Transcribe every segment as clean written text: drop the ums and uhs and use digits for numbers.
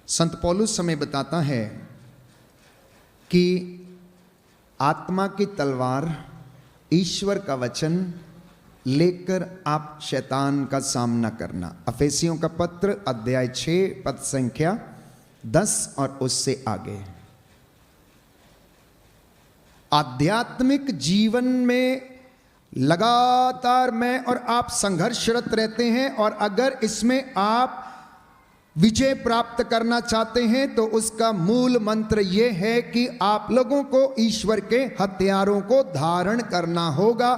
संत पौलुस हमें बताता है कि आत्मा की तलवार ईश्वर का वचन लेकर आप शैतान का सामना करना। अफेसियों का पत्र अध्याय 6 पद संख्या 10 और उससे आगे। आध्यात्मिक जीवन में लगातार मैं और आप संघर्षरत रहते हैं, और अगर इसमें आप विजय प्राप्त करना चाहते हैं तो उसका मूल मंत्र यह है कि आप लोगों को ईश्वर के हथियारों को धारण करना होगा।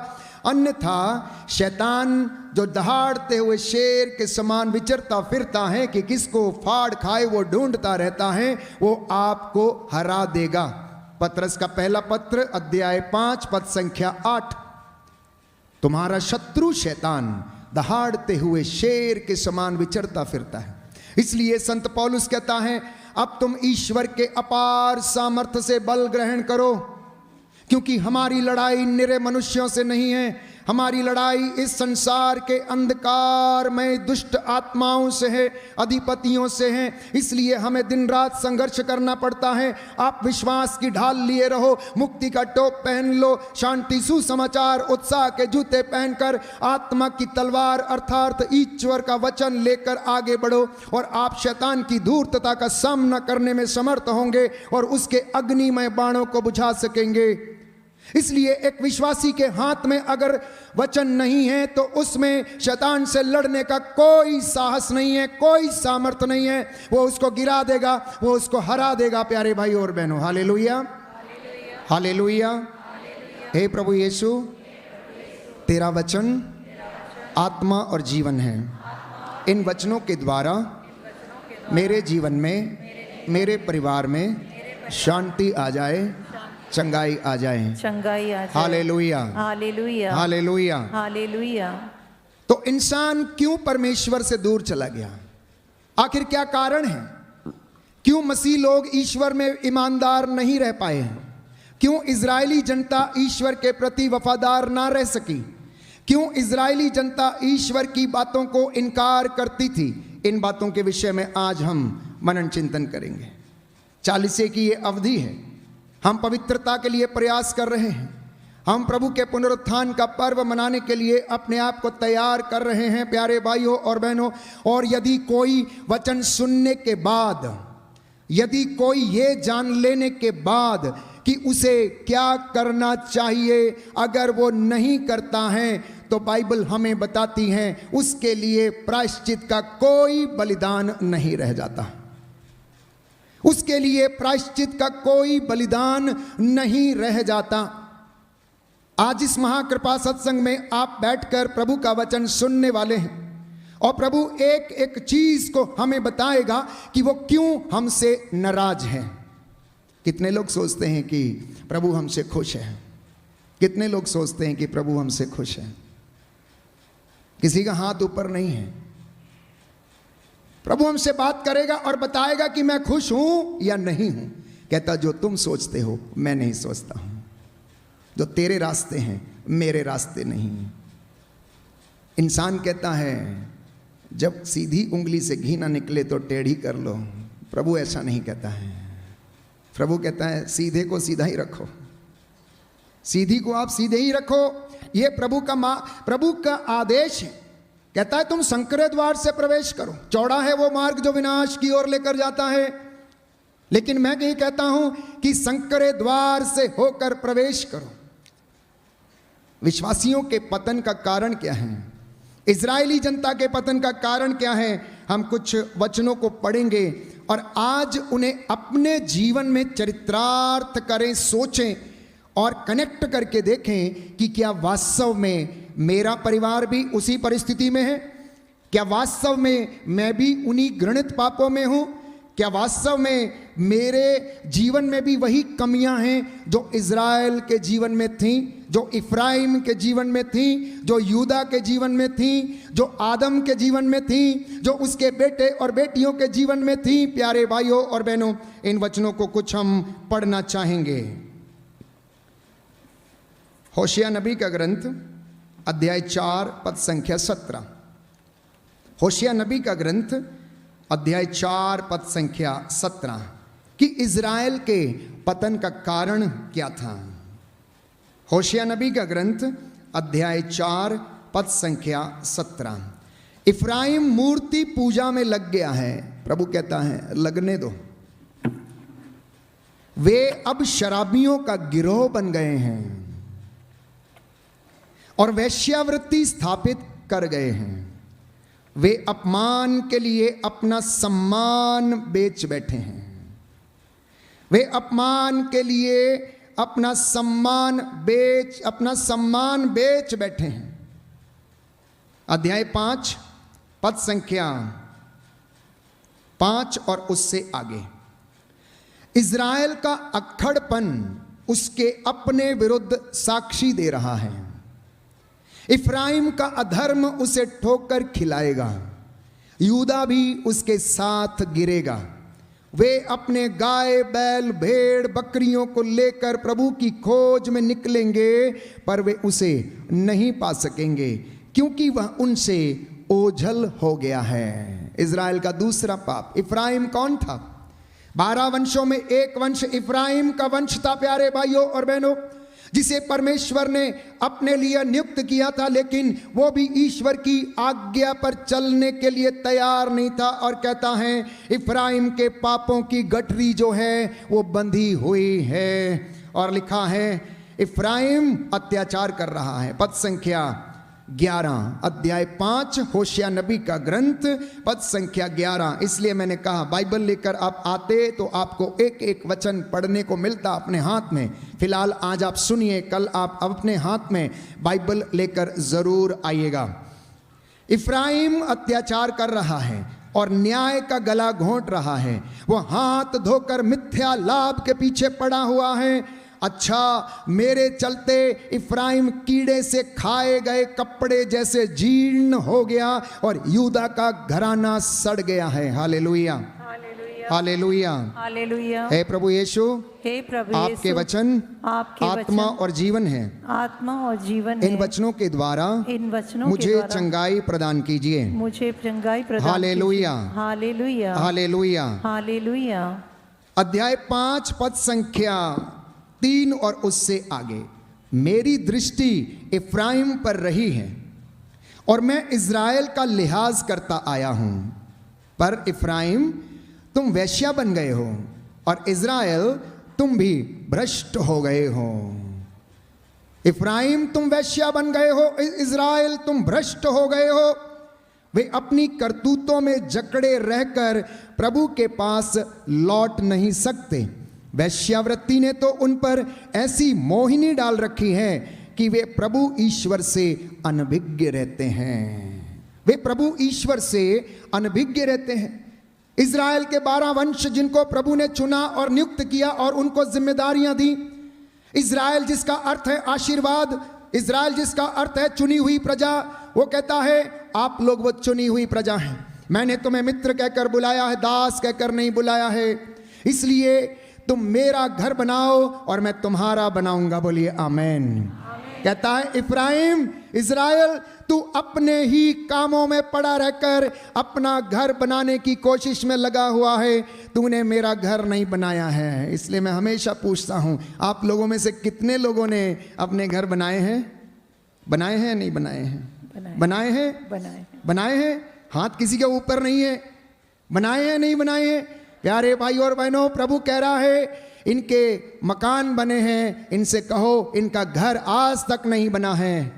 अन्यथा शैतान जो दहाड़ते हुए शेर के समान विचरता फिरता है कि किसको फाड़ खाए वो ढूंढता रहता है, वो आपको हरा देगा। पत्रस का पहला पत्र अध्याय 5 पद संख्या 8। तुम्हारा शत्रु शैतान दहाड़ते हुए शेर के समान विचरता फिरता है। इसलिए संत पौलुस कहता है, अब तुम ईश्वर के अपार सामर्थ्य से बल ग्रहण करो, क्योंकि हमारी लड़ाई निरे मनुष्यों से नहीं है। हमारी लड़ाई इस संसार के अंधकार में दुष्ट आत्माओं से है, अधिपतियों से है। इसलिए हमें दिन रात संघर्ष करना पड़ता है। आप विश्वास की ढाल लिए रहो, मुक्ति का टोप पहन लो, शांति सुसमाचार उत्साह के जूते पहनकर आत्मा की तलवार अर्थात ईश्वर का वचन लेकर आगे बढ़ो, और आप शैतान की धूर्तता का सामना करने में समर्थ होंगे और उसके अग्निमय बाणों को बुझा सकेंगे। इसलिए एक विश्वासी के हाथ में अगर वचन नहीं है तो उसमें शैतान से लड़ने का कोई साहस नहीं है, कोई सामर्थ्य नहीं है। वो उसको गिरा देगा, वो उसको हरा देगा। प्यारे भाई और बहनों, हालेलुया, हालेलुया। हे प्रभु यीशु, तेरा वचन आत्मा और जीवन है। इन वचनों के द्वारा मेरे जीवन में, मेरे परिवार में शांति आ जाए, चंगाई आ जाए, चंगाई आ जाए। Hallelujah, hallelujah, hallelujah, hallelujah. तो इंसान क्यों परमेश्वर से दूर चला गया? आखिर क्या कारण है? क्यों मसीह लोग ईश्वर में ईमानदार नहीं रह पाए हैं? क्यों इजरायली जनता ईश्वर के प्रति वफादार ना रह सकी? क्यों इजरायली जनता ईश्वर की बातों को इनकार करती थी? इन बातों के विषय में आज हम मनन चिंतन करेंगे। 40 की ये अवधि है, हम पवित्रता के लिए प्रयास कर रहे हैं। हम प्रभु के पुनरुत्थान का पर्व मनाने के लिए अपने आप को तैयार कर रहे हैं प्यारे भाइयों और बहनों। और यदि कोई वचन सुनने के बाद, यदि कोई ये जान लेने के बाद कि उसे क्या करना चाहिए, अगर वो नहीं करता है तो बाइबल हमें बताती है उसके लिए प्रायश्चित का कोई बलिदान नहीं रह जाता। उसके लिए प्रायश्चित का कोई बलिदान नहीं रह जाता। आज इस महाकृपा सत्संग में आप बैठकर प्रभु का वचन सुनने वाले हैं, और प्रभु एक एक चीज को हमें बताएगा कि वो क्यों हमसे नाराज है। कितने लोग सोचते हैं कि प्रभु हमसे खुश है? कितने लोग सोचते हैं कि प्रभु हमसे खुश है? किसी का हाथ ऊपर नहीं है। प्रभु हमसे बात करेगा और बताएगा कि मैं खुश हूं या नहीं हूं। कहता, जो तुम सोचते हो मैं नहीं सोचता हूं, जो तेरे रास्ते हैं मेरे रास्ते नहीं। इंसान कहता है जब सीधी उंगली से घी ना निकले तो टेढ़ी कर लो। प्रभु ऐसा नहीं कहता है। प्रभु कहता है सीधे को सीधा ही रखो, सीधी को आप सीधे ही रखो। यह प्रभु का आदेश है। कहता है तुम संकरे द्वार से प्रवेश करो, चौड़ा है वो मार्ग जो विनाश की ओर लेकर जाता है। लेकिन मैं यही कहता हूं कि संकरे द्वार से होकर प्रवेश करो। विश्वासियों के पतन का कारण क्या है? इजरायली जनता के पतन का कारण क्या है? हम कुछ वचनों को पढ़ेंगे और आज उन्हें अपने जीवन में चरितार्थ करें, सोचें और कनेक्ट करके देखें कि क्या वास्तव में मेरा परिवार भी उसी परिस्थिति में है? क्या वास्तव में मैं भी उन्हीं घृणित पापों में हूं? क्या वास्तव में मेरे जीवन में भी वही कमियां हैं जो इज़राइल के जीवन में थीं, जो इफ्राइम के जीवन में थीं, जो यूदा के जीवन में थीं, जो आदम के जीवन में थीं, जो उसके बेटे और बेटियों के जीवन में थीं? प्यारे भाइयों और बहनों, इन वचनों को कुछ हम पढ़ना चाहेंगे। होशिया नबी का ग्रंथ अध्याय 4 पद संख्या 17। होशिया नबी का ग्रंथ अध्याय 4 पद संख्या 17 कि इज़राइल के पतन का कारण क्या था। होशिया नबी का ग्रंथ अध्याय 4 पद संख्या 17। इफ्राइम मूर्ति पूजा में लग गया है। प्रभु कहता है लगने दो। वे अब शराबियों का गिरोह बन गए हैं और वेश्यावृत्ति स्थापित कर गए हैं। वे अपमान के लिए अपना सम्मान बेच बैठे हैं। वे अपमान के लिए अपना सम्मान बेच बैठे हैं। अध्याय 5 पद संख्या 5 और उससे आगे। इज़राइल का अक्खड़पन उसके अपने विरुद्ध साक्षी दे रहा है। इफ्राइम का अधर्म उसे ठोकर खिलाएगा, यूदा भी उसके साथ गिरेगा। वे अपने गाय बैल भेड़ बकरियों को लेकर प्रभु की खोज में निकलेंगे, पर वे उसे नहीं पा सकेंगे क्योंकि वह उनसे ओझल हो गया है। इज़राइल का दूसरा पाप। इफ्राइम कौन था? 12 वंशों में एक वंश इफ्राइम का वंश था प्यारे भाइयों और बहनों, जिसे परमेश्वर ने अपने लिए नियुक्त किया था, लेकिन वो भी ईश्वर की आज्ञा पर चलने के लिए तैयार नहीं था। और कहता है इफ्राइम के पापों की गठरी जो है वो बंधी हुई है। और लिखा है इफ्राइम अत्याचार कर रहा है। पद संख्या 11 अध्याय 5 होशिया नबी का ग्रंथ पद संख्या 11। इसलिए मैंने कहा बाइबल लेकर आप आते तो आपको एक एक वचन पढ़ने को मिलता अपने हाथ में। फिलहाल आज आप सुनिए, कल आप अपने हाथ में बाइबल लेकर जरूर आइएगा। इफ्राइम अत्याचार कर रहा है और न्याय का गला घोंट रहा है। वो हाथ धोकर मिथ्या लाभ के पीछे पड़ा हुआ है। अच्छा, मेरे चलते इफ्राइम कीड़े से खाए गए कपड़े जैसे जीर्ण हो गया और यूदा का घराना सड़ गया है। Hallelujah, hallelujah, hallelujah. हे प्रभु यीशु, हे प्रभु आपके वचन आपके आत्मा और जीवन है। आत्मा और जीवन इन वचनों के द्वारा मुझे चंगाई प्रदान कीजिए। मुझे चंगाई प्रदान। Hallelujah, hallelujah, hallelujah, hallelujah. अध्याय 5 पद संख्या 3 और उससे आगे। मेरी दृष्टि इफ्राइम पर रही है और मैं इज़राइल का लिहाज करता आया हूं, पर इफ्राइम तुम वेश्या बन गए हो और इज़राइल तुम भी भ्रष्ट हो गए हो। इफ्राइम तुम वेश्या बन गए हो, इज़राइल तुम भ्रष्ट हो गए हो। वे अपनी करतूतों में जकड़े रहकर प्रभु के पास लौट नहीं सकते। वैश्यावृत्ति ने तो उन पर ऐसी मोहिनी डाल रखी है कि वे प्रभु ईश्वर से अनभिज्ञ रहते हैं। वे प्रभु ईश्वर से अनभिज्ञ रहते हैं। इज़राइल के 12 वंश जिनको प्रभु ने चुना और नियुक्त किया और उनको जिम्मेदारियां दी। इज़राइल जिसका अर्थ है आशीर्वाद, इज़राइल जिसका अर्थ है चुनी हुई प्रजा। वो कहता है आप लोग वो चुनी हुई प्रजा हैं। मैंने तुम्हें मित्र कहकर बुलाया है, दास कहकर नहीं बुलाया है। इसलिए तुम मेरा घर बनाओ और मैं तुम्हारा बनाऊंगा। बोलिए आमेन। कहता है इफ्राइम, इज़राइल तू अपने ही कामों में पड़ा रहकर अपना घर बनाने की कोशिश में लगा हुआ है। तूने मेरा घर नहीं बनाया है। इसलिए मैं हमेशा पूछता हूं, आप लोगों में से कितने लोगों ने अपने घर बनाए हैं? बनाए हैं नहीं बनाए हैं? बनाए हैं, बनाए हैं। हाथ किसी के ऊपर नहीं है। बनाए हैं नहीं बनाए हैं? प्यारे भाई और बहनों, प्रभु कह रहा है इनके मकान बने हैं, इनसे कहो इनका घर आज तक नहीं बना है।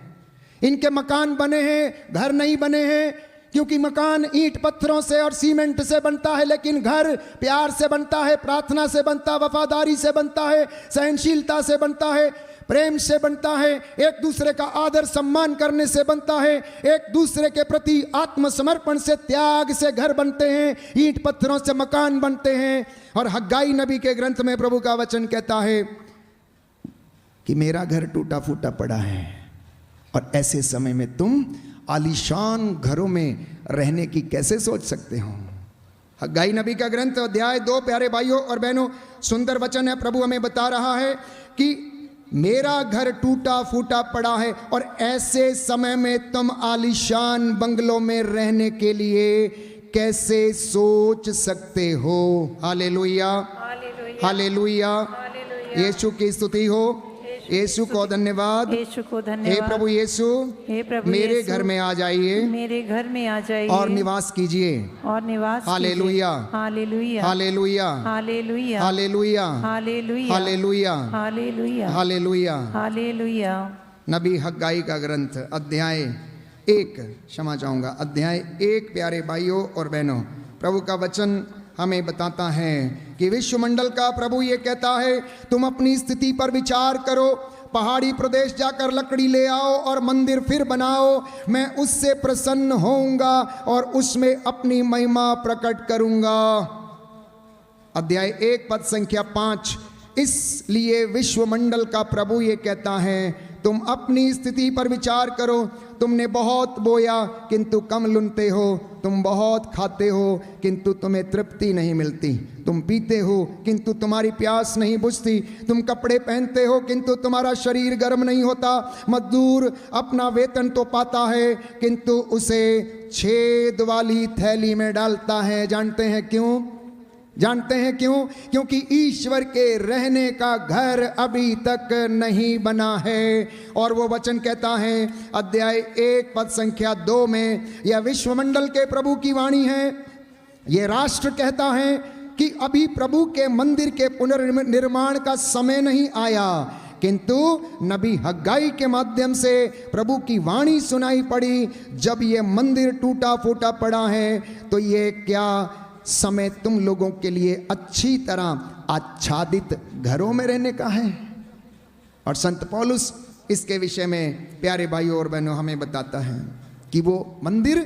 इनके मकान बने हैं, घर नहीं बने हैं, क्योंकि मकान ईंट पत्थरों से और सीमेंट से बनता है, लेकिन घर प्यार से बनता है, प्रार्थना से बनता है, वफादारी से बनता है, सहनशीलता से बनता है, प्रेम से बनता है, एक दूसरे का आदर सम्मान करने से बनता है, एक दूसरे के प्रति आत्मसमर्पण से, त्याग से घर बनते हैं, ईंट पत्थरों से मकान बनते हैं। और हग्गाई नबी के ग्रंथ में प्रभु का वचन कहता है कि मेरा घर टूटा फूटा पड़ा है और ऐसे समय में तुम आलीशान घरों में रहने की कैसे सोच सकते हो। हग्गाई नबी का ग्रंथ अध्याय 2 प्यारे भाइयों और बहनों, सुंदर वचन है। प्रभु हमें बता रहा है कि मेरा घर टूटा फूटा पड़ा है और ऐसे समय में तुम आलीशान बंगलों में रहने के लिए कैसे सोच सकते हो। Hallelujah, hallelujah. यीशु की स्तुति हो, यीशु को धन्यवाद। यीशु को हे धन्यवाद। प्रभु यीशु, हे प्रभु मेरे यीशु, घर में आ जाइए मेरे घर में आ जाइए और निवास कीजिए। और निवास hallelujah, hallelujah, hallelujah, hallelujah, hallelujah, hallelujah, hallelujah, hallelujah, hallelujah. Hallelujah. नबी हग्गाई का ग्रंथ अध्याय 1, क्षमा चाहूंगा, अध्याय 1। प्यारे भाइयों और बहनों, प्रभु का वचन हमें बताता है कि विश्वमंडल का प्रभु ये कहता है, तुम अपनी स्थिति पर विचार करो, पहाड़ी प्रदेश जाकर लकड़ी ले आओ और मंदिर फिर बनाओ, मैं उससे प्रसन्न होऊंगा और उसमें अपनी महिमा प्रकट करूंगा। अध्याय 1 पद संख्या 5। इसलिए विश्वमंडल का प्रभु ये कहता है, तुम अपनी स्थिति पर विचार करो, तुमने बहुत बोया किंतु कम लुनते हो, तुम बहुत खाते हो किंतु तुम्हें तृप्ति नहीं मिलती, तुम पीते हो किंतु तुम्हारी प्यास नहीं बुझती, तुम कपड़े पहनते हो किंतु तुम्हारा शरीर गर्म नहीं होता। मजदूर अपना वेतन तो पाता है किंतु उसे छेद वाली थैली में डालता है। जानते हैं क्यों? जानते हैं क्यों? क्योंकि ईश्वर के रहने का घर अभी तक नहीं बना है। और वो वचन कहता है अध्याय 1 पद संख्या 2 में, यह विश्वमंडल के प्रभु की वाणी है। ये राष्ट्र कहता है कि अभी प्रभु के मंदिर के पुनर्निर्माण का समय नहीं आया, किंतु नबी हग्गाई के माध्यम से प्रभु की वाणी सुनाई पड़ी, जब ये मंदिर टूटा फूटा पड़ा है तो ये क्या समय तुम लोगों के लिए अच्छी तरह आच्छादित घरों में रहने का है। और संत पौलुस इसके विषय में प्यारे भाइयों और बहनों हमें बताता है कि वो मंदिर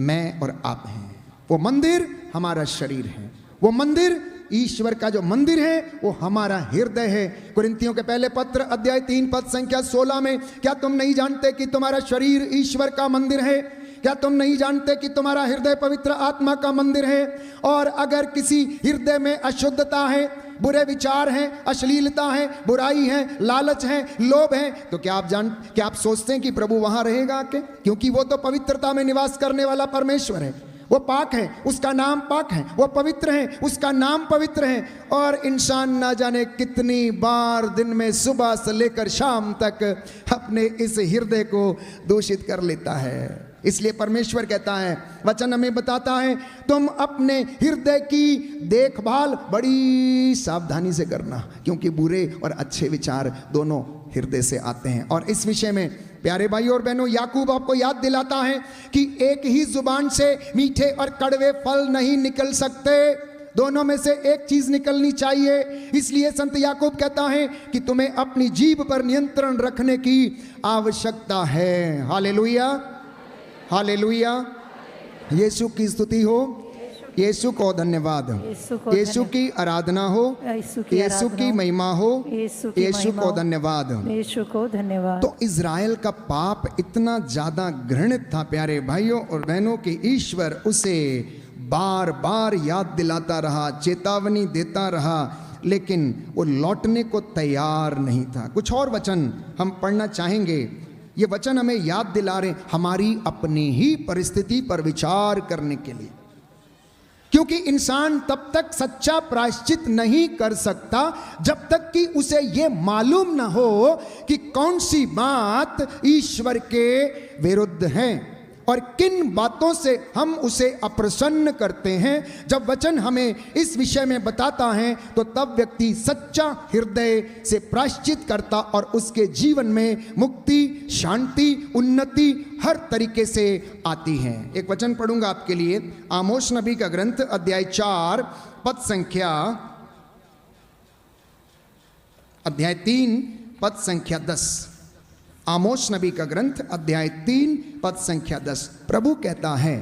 मैं और आप हैं, वो मंदिर हमारा शरीर है, वो मंदिर ईश्वर का जो मंदिर है वो हमारा हृदय है। कुरिन्थियों के पहले पत्र अध्याय 3 पद संख्या 16 में, क्या तुम नहीं जानते कि तुम्हारा शरीर ईश्वर का मंदिर है? क्या तुम नहीं जानते कि तुम्हारा हृदय पवित्र आत्मा का मंदिर है? और अगर किसी हृदय में अशुद्धता है, बुरे विचार हैं, अश्लीलता है, बुराई है, लालच है, लोभ है, तो क्या आप सोचते हैं कि प्रभु वहां रहेगा क्या? क्योंकि वो तो पवित्रता में निवास करने वाला परमेश्वर है, वो पाक है, उसका नाम पाक है, वो पवित्र है, उसका नाम पवित्र है। और इंसान ना जाने कितनी बार दिन में सुबह से लेकर शाम तक अपने इस हृदय को दूषित कर लेता है। इसलिए परमेश्वर कहता है, वचन हमें बताता है, तुम अपने हृदय की देखभाल बड़ी सावधानी से करना, क्योंकि बुरे और अच्छे विचार दोनों हृदय से आते हैं। और इस विषय में प्यारे भाइयों और बहनों, याकूब आपको याद दिलाता है कि एक ही जुबान से मीठे और कड़वे फल नहीं निकल सकते, दोनों में से एक चीज निकलनी चाहिए। इसलिए संत याकूब कहता है कि तुम्हें अपनी जीभ पर नियंत्रण रखने की आवश्यकता है। Hallelujah, hallelujah. यीशु की स्तुति हो, यीशु को धन्यवाद, यीशु की आराधना हो, यीशु की महिमा हो, यीशु को धन्यवाद, यीशु को धन्यवाद। तो इज़राइल का पाप इतना ज्यादा घृणित था प्यारे भाइयों और बहनों कि ईश्वर उसे बार बार याद दिलाता रहा, चेतावनी देता रहा, लेकिन वो लौटने को तैयार नहीं था। कुछ और वचन हम पढ़ना चाहेंगे। ये वचन हमें याद दिला रहे हमारी अपनी ही परिस्थिति पर विचार करने के लिए, क्योंकि इंसान तब तक सच्चा प्रायश्चित नहीं कर सकता जब तक कि उसे ये मालूम ना हो कि कौन सी बात ईश्वर के विरुद्ध है और किन बातों से हम उसे अप्रसन्न करते हैं। जब वचन हमें इस विषय में बताता है तो तब व्यक्ति सच्चा हृदय से प्रायश्चित करता और उसके जीवन में मुक्ति, शांति, उन्नति हर तरीके से आती है। एक वचन पढ़ूंगा आपके लिए, आमोस नबी का ग्रंथ अध्याय 4 पद संख्या अध्याय 3 पद संख्या 10। आमोस नबी का ग्रंथ अध्याय 3 पद संख्या 10। प्रभु कहता है,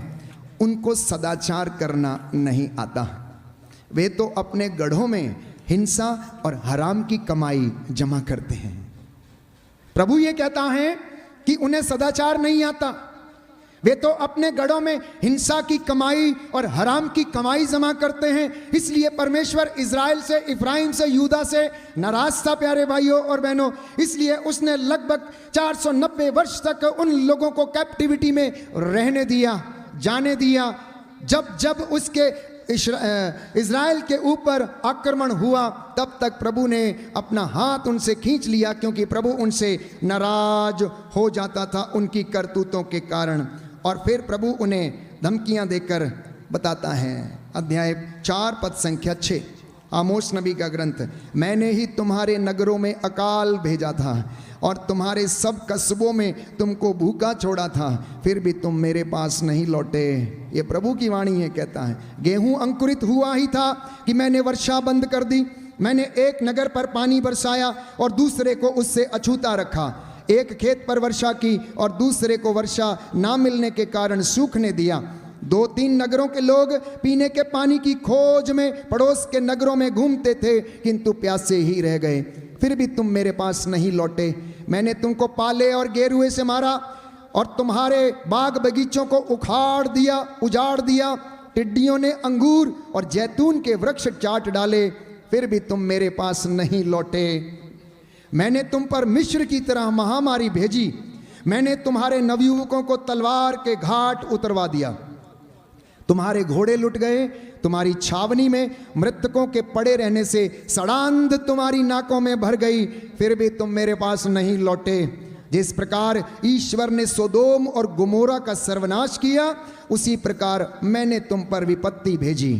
उनको सदाचार करना नहीं आता, वे तो अपने गढ़ों में हिंसा और हराम की कमाई जमा करते हैं। प्रभु ये कहता है कि उन्हें सदाचार नहीं आता, वे तो अपने गढ़ों में हिंसा की कमाई और हराम की कमाई जमा करते हैं। इसलिए परमेश्वर इज़राइल से, इफ्राइम से, यूदा से नाराज था प्यारे भाइयों और बहनों। इसलिए उसने लगभग 490 वर्ष तक उन लोगों को कैप्टिविटी में रहने दिया, जाने दिया। जब जब उसके इज़राइल के ऊपर आक्रमण हुआ, तब तक प्रभु ने अपना हाथ उनसे खींच लिया, क्योंकि प्रभु उनसे नाराज हो जाता था उनकी करतूतों के कारण। और फिर प्रभु उन्हें धमकियां देकर बताता है, अध्याय 4 पद संख्या 6, आमोस नबी का ग्रंथ, मैंने ही तुम्हारे नगरों में अकाल भेजा था और तुम्हारे सब कस्बों में तुमको भूखा छोड़ा था, फिर भी तुम मेरे पास नहीं लौटे। ये प्रभु की वाणी है। कहता है, गेहूं अंकुरित हुआ ही था कि मैंने वर्षा बंद कर दी। मैंने एक नगर पर पानी बरसाया और दूसरे को उससे अछूता रखा। एक खेत पर वर्षा की और दूसरे को वर्षा ना मिलने के कारण सूखने दिया। 2-3 नगरों के लोग पीने के पानी की खोज में पड़ोस के नगरों में घूमते थे, किंतु प्यासे ही रह गए, फिर भी तुम मेरे पास नहीं लौटे। मैंने तुमको पाले और गेरुए से मारा और तुम्हारे बाग बगीचों को उजाड़ दिया। टिड्डियों ने अंगूर और जैतून के वृक्ष चाट डाले, फिर भी तुम मेरे पास नहीं लौटे। मैंने तुम पर मिस्र की तरह महामारी भेजी। मैंने तुम्हारे नवयुवकों को तलवार के घाट उतरवा दिया। तुम्हारे घोड़े लुट गए। तुम्हारी छावनी में मृतकों के पड़े रहने से सड़ांध तुम्हारी नाकों में भर गई, फिर भी तुम मेरे पास नहीं लौटे। जिस प्रकार ईश्वर ने सोदोम और गुमोरा का सर्वनाश किया, उसी प्रकार मैंने तुम पर विपत्ति भेजी।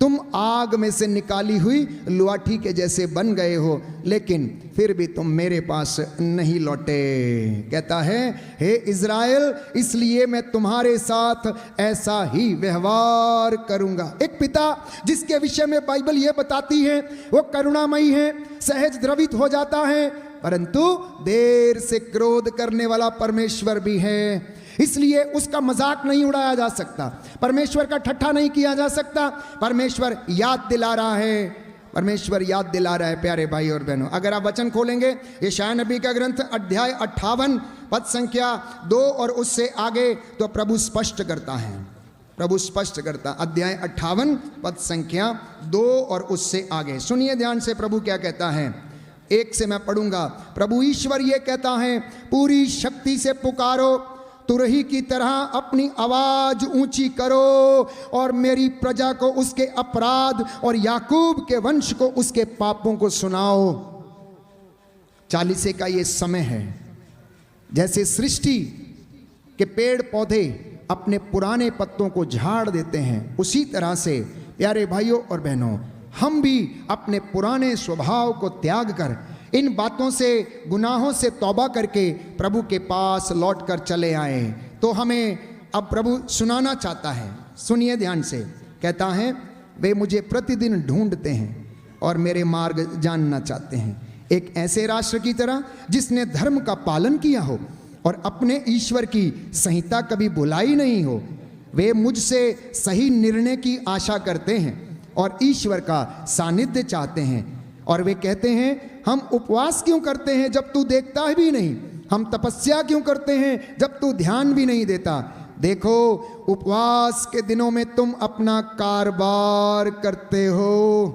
तुम आग में से निकाली हुई लुआठी के जैसे बन गए हो, लेकिन फिर भी तुम मेरे पास नहीं लौटे। कहता है, हे इज़राइल, इसलिए मैं तुम्हारे साथ ऐसा ही व्यवहार करूंगा। एक पिता जिसके विषय में बाइबल यह बताती है, वो करुणामयी है, सहज द्रवित हो जाता है, परंतु देर से क्रोध करने वाला परमेश्वर भी है। इसलिए उसका मजाक नहीं उड़ाया जा सकता, परमेश्वर का ठट्ठा नहीं किया जा सकता। परमेश्वर याद दिला रहा है, परमेश्वर याद दिला रहा है। प्यारे भाई और बहनों, अगर आप वचन खोलेंगे यशायाह नबी का ग्रंथ अध्याय 58 पद संख्या 2 और उससे आगे, तो प्रभु स्पष्ट करता है, प्रभु स्पष्ट करता। अध्याय 58 पद संख्या 2 और उससे आगे सुनिए ध्यान से, प्रभु क्या कहता है। 1 से मैं पढ़ूंगा। प्रभु ईश्वर ये कहता है, पूरी शक्ति से पुकारो, तुरही की तरह अपनी आवाज ऊंची करो और मेरी प्रजा को उसके अपराध और याकूब के वंश को उसके पापों को सुनाओ। 40 का ये समय है। जैसे सृष्टि के पेड़ पौधे अपने पुराने पत्तों को झाड़ देते हैं, उसी तरह से प्यारे भाइयों और बहनों, हम भी अपने पुराने स्वभाव को त्याग कर, इन बातों से, गुनाहों से तौबा करके प्रभु के पास लौट कर चले आए। तो हमें अब प्रभु सुनाना चाहता है। सुनिए ध्यान से। कहता है, वे मुझे प्रतिदिन ढूंढते हैं और मेरे मार्ग जानना चाहते हैं, एक ऐसे राष्ट्र की तरह जिसने धर्म का पालन किया हो और अपने ईश्वर की संहिता कभी भुलाई नहीं हो। वे मुझसे सही निर्णय की आशा करते हैं और ईश्वर का सानिध्य चाहते हैं। और वे कहते हैं, हम उपवास क्यों करते हैं जब तू देखता भी नहीं? हम तपस्या क्यों करते हैं जब तू ध्यान भी नहीं देता? देखो, उपवास के दिनों में तुम अपना कारोबार करते हो।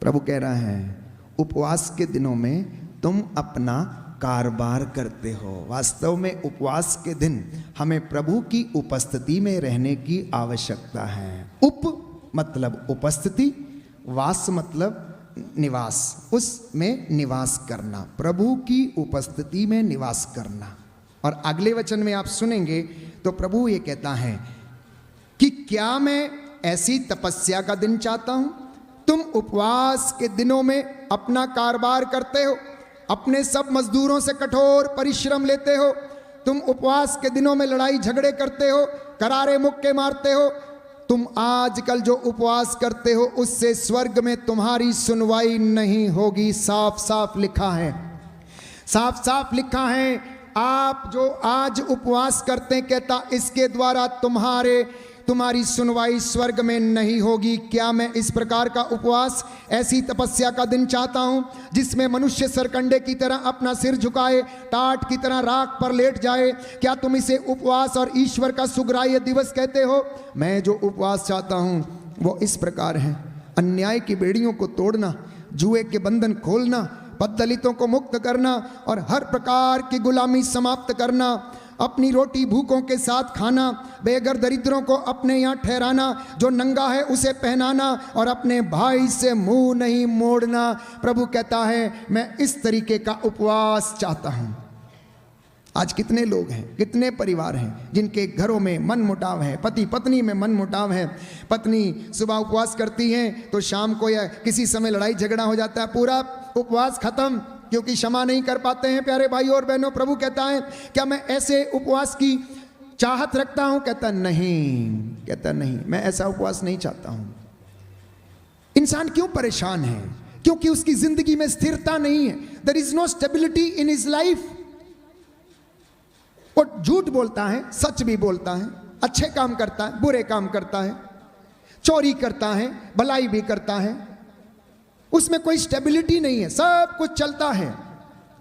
प्रभु कह रहा है, उपवास के दिनों में तुम अपना कारोबार करते हो। वास्तव में उपवास के दिन हमें प्रभु की उपस्थिति में रहने की आवश्यकता है। उप मतलब उपस्थिति, वास मतलब निवास, उसमें निवास करना, प्रभु की उपस्थिति में निवास करना। और अगले वचन में आप सुनेंगे तो प्रभु ये कहता है कि क्या मैं ऐसी तपस्या का दिन चाहता हूं? तुम उपवास के दिनों में अपना कारोबार करते हो, अपने सब मजदूरों से कठोर परिश्रम लेते हो। तुम उपवास के दिनों में लड़ाई झगड़े करते हो, करारे मुक्के मारते हो। तुम आजकल जो उपवास करते हो, उससे स्वर्ग में तुम्हारी सुनवाई नहीं होगी। साफ साफ लिखा है, साफ साफ लिखा है। आप जो आज उपवास करते हैं, कहता इसके द्वारा तुम्हारी सुनवाई स्वर्ग में नहीं होगी। क्या मैं इस प्रकार का उपवास, ऐसी तपस्या का दिन चाहता हूं जिसमें मनुष्य सरकंडे की तरह अपना सिर झुकाए, टाट की तरह राख पर लेट जाए? क्या तुम इसे उपवास और ईश्वर का सुग्राह्य दिवस कहते हो? मैं जो उपवास चाहता हूं वो इस प्रकार है, अन्याय की बेड़ियों को तोड़ना, जुए के बंधन खोलना, पद दलितों को मुक्त करना और हर प्रकार की गुलामी समाप्त करना, अपनी रोटी भूखों के साथ खाना, बेघर दरिद्रों को अपने यहाँ ठहराना, जो नंगा है उसे पहनाना और अपने भाई से मुंह नहीं मोड़ना। प्रभु कहता है मैं इस तरीके का उपवास चाहता हूँ। आज कितने लोग हैं, कितने परिवार हैं जिनके घरों में मन मुटाव है, पति पत्नी में मन मुटाव है। पत्नी सुबह उपवास करती है तो शाम को या किसी समय लड़ाई झगड़ा हो जाता है, पूरा उपवास खत्म, क्योंकि क्षमा नहीं कर पाते हैं। प्यारे भाइयों और बहनों, प्रभु कहता है क्या मैं ऐसे उपवास की चाहत रखता हूं? कहता नहीं, मैं ऐसा उपवास नहीं चाहता हूं। इंसान क्यों परेशान है? क्योंकि उसकी जिंदगी में स्थिरता नहीं है। There is no stability in his life. वो झूठ बोलता है, सच भी बोलता है, अच्छे काम करता है, बुरे काम करता है, चोरी करता है, भलाई भी करता है, उसमें कोई स्टेबिलिटी नहीं है। सब कुछ चलता है,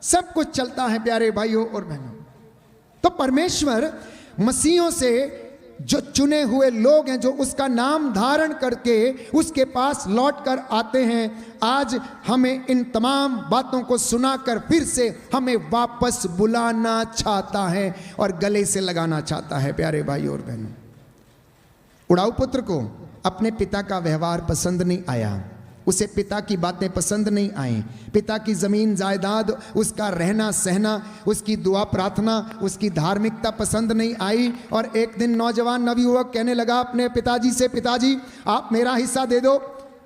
सब कुछ चलता है प्यारे भाइयों और बहनों। तो परमेश्वर मसीहों से, जो चुने हुए लोग हैं, जो उसका नाम धारण करके उसके पास लौट कर आते हैं, आज हमें इन तमाम बातों को सुनाकर फिर से हमें वापस बुलाना चाहता है और गले से लगाना चाहता है। प्यारे भाइयों और बहनों, उड़ाऊ पुत्र को अपने पिता का व्यवहार पसंद नहीं आया, उसे पिता की बातें पसंद नहीं आई, पिता की जमीन जायदाद, उसका रहना सहना, उसकी दुआ प्रार्थना, उसकी धार्मिकता पसंद नहीं आई। और एक दिन नौजवान नवयुवक कहने लगा अपने पिताजी से, पिताजी आप मेरा हिस्सा दे दो,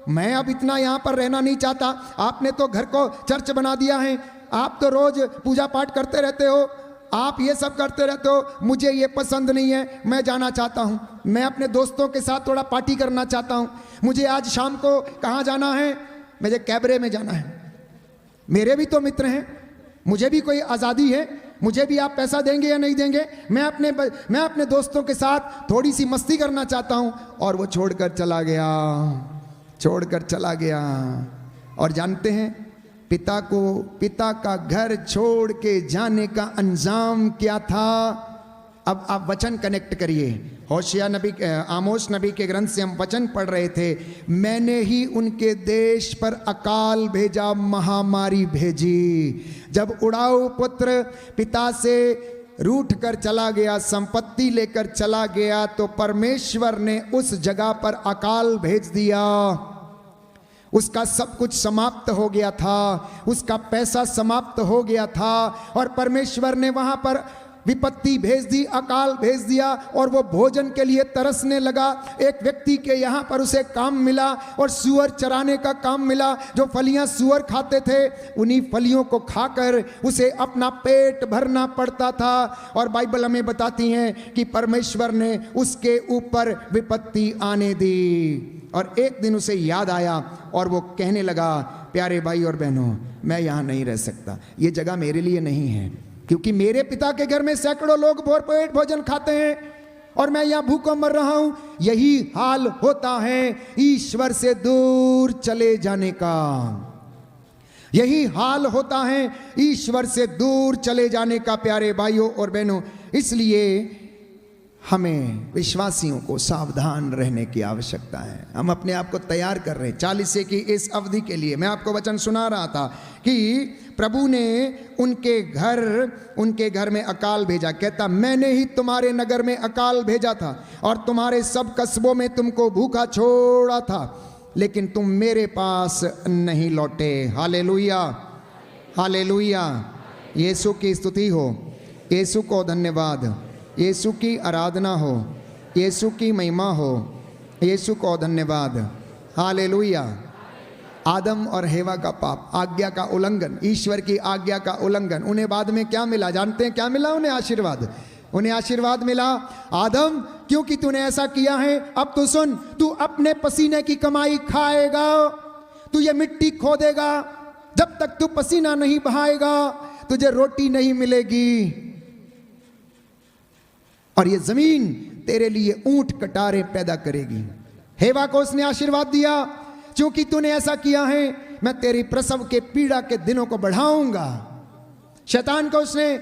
मैं अब इतना यहाँ पर रहना नहीं चाहता। आपने तो घर को चर्च बना दिया है, आप तो रोज पूजा पाठ करते रहते हो, आप ये सब करते रहते हो, मुझे ये पसंद नहीं है, मैं जाना चाहता हूँ, मैं अपने दोस्तों के साथ थोड़ा पार्टी करना चाहता हूँ। मुझे आज शाम को कहाँ जाना है? मुझे कैबरे में जाना है। मेरे भी तो मित्र हैं, मुझे भी कोई आज़ादी है, मुझे भी आप पैसा देंगे या नहीं देंगे? मैं अपने दोस्तों के साथ थोड़ी सी मस्ती करना चाहता हूँ। और वो छोड़कर चला गया। और जानते हैं पिता का घर छोड़ के जाने का अंजाम क्या था? अब आप वचन कनेक्ट करिए। आमोस नबी के ग्रंथ से हम वचन पढ़ रहे थे, मैंने ही उनके देश पर अकाल भेजा, महामारी भेजी। जब उड़ाऊ पुत्र पिता से रूठ कर चला गया, संपत्ति लेकर चला गया, तो परमेश्वर ने उस जगह पर अकाल भेज दिया। उसका सब कुछ समाप्त हो गया था, उसका पैसा समाप्त हो गया था, और परमेश्वर ने वहां पर विपत्ति भेज दी, अकाल भेज दिया, और वो भोजन के लिए तरसने लगा। एक व्यक्ति के यहाँ पर उसे काम मिला, और सूअर चराने का काम मिला। जो फलियां सूअर खाते थे, उन्हीं फलियों को खाकर उसे अपना पेट भरना पड़ता था। और बाइबल हमें बताती है कि परमेश्वर ने उसके ऊपर विपत्ति आने दी। और एक दिन उसे याद आया और वो कहने लगा, प्यारे भाई और बहनों, मैं यहाँ नहीं रह सकता, ये जगह मेरे लिए नहीं है, क्योंकि मेरे पिता के घर में सैकड़ों लोग भरपेट भोजन खाते हैं और मैं यहाँ भूखा मर रहा हूँ। यही हाल होता है ईश्वर से दूर चले जाने का। यही हाल होता है ईश्वर से दूर चले जाने का प्यारे भाइयों और बहनों। इसलिए हमें विश्वासियों को सावधान रहने की आवश्यकता है। हम अपने आप को तैयार कर रहे हैं 40 की इस अवधि के लिए। मैं आपको वचन सुना रहा था कि प्रभु ने उनके घर में अकाल भेजा। कहता, मैंने ही तुम्हारे नगर में अकाल भेजा था और तुम्हारे सब कस्बों में तुमको भूखा छोड़ा था, लेकिन तुम मेरे पास नहीं लौटे। Hallelujah, hallelujah. यीशु की स्तुति हो, यीशु को धन्यवाद, यीशु की आराधना हो, यीशु की महिमा हो, यीशु को धन्यवाद। हालेलुया। आदम और हेवा का पाप, आज्ञा का उल्लंघन, ईश्वर की आज्ञा का उल्लंघन, उन्हें बाद में क्या मिला? जानते हैं क्या मिला उन्हें? आशीर्वाद। उन्हें आशीर्वाद मिला, आदम क्योंकि तूने ऐसा किया है, अब तो सुन, तू अपने पसीने की कमाई खाएगा, तू ये मिट्टी खोदेगा, जब तक तू पसीना नहीं बहाएगा तुझे रोटी नहीं मिलेगी, और ये जमीन तेरे लिए ऊंट कटारे पैदा करेगी। हेवा को उसने आशीर्वाद दिया, क्योंकि तूने ऐसा किया है मैं तेरी प्रसव के पीड़ा के दिनों को बढ़ाऊंगा। शैतान को उसने,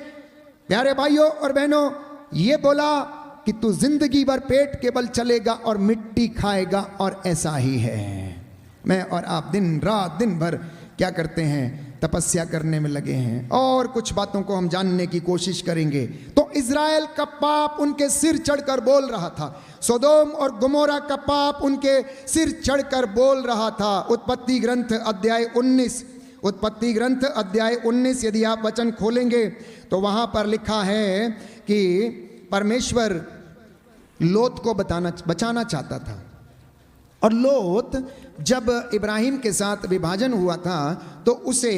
प्यारे भाइयों और बहनों, ये बोला कि तू जिंदगी भर पेट के बल चलेगा और मिट्टी खाएगा, और ऐसा ही है। मैं और आप दिन रात दिन भर क्या करते हैं? तपस्या करने में लगे हैं और कुछ बातों को हम जानने की कोशिश करेंगे। तो इज़राइल का पाप उनके सिर चढ़कर बोल रहा था, सोदोम और गमोरा का पाप उनके सिर चढ़कर बोल रहा था। उत्पत्ति ग्रंथ अध्याय 19, उत्पत्ति ग्रंथ अध्याय 19 यदि आप वचन खोलेंगे तो वहां पर लिखा है कि परमेश्वर लोत को बचाना चाहता था। और लोत जब इब्राहिम के साथ विभाजन हुआ था तो उसे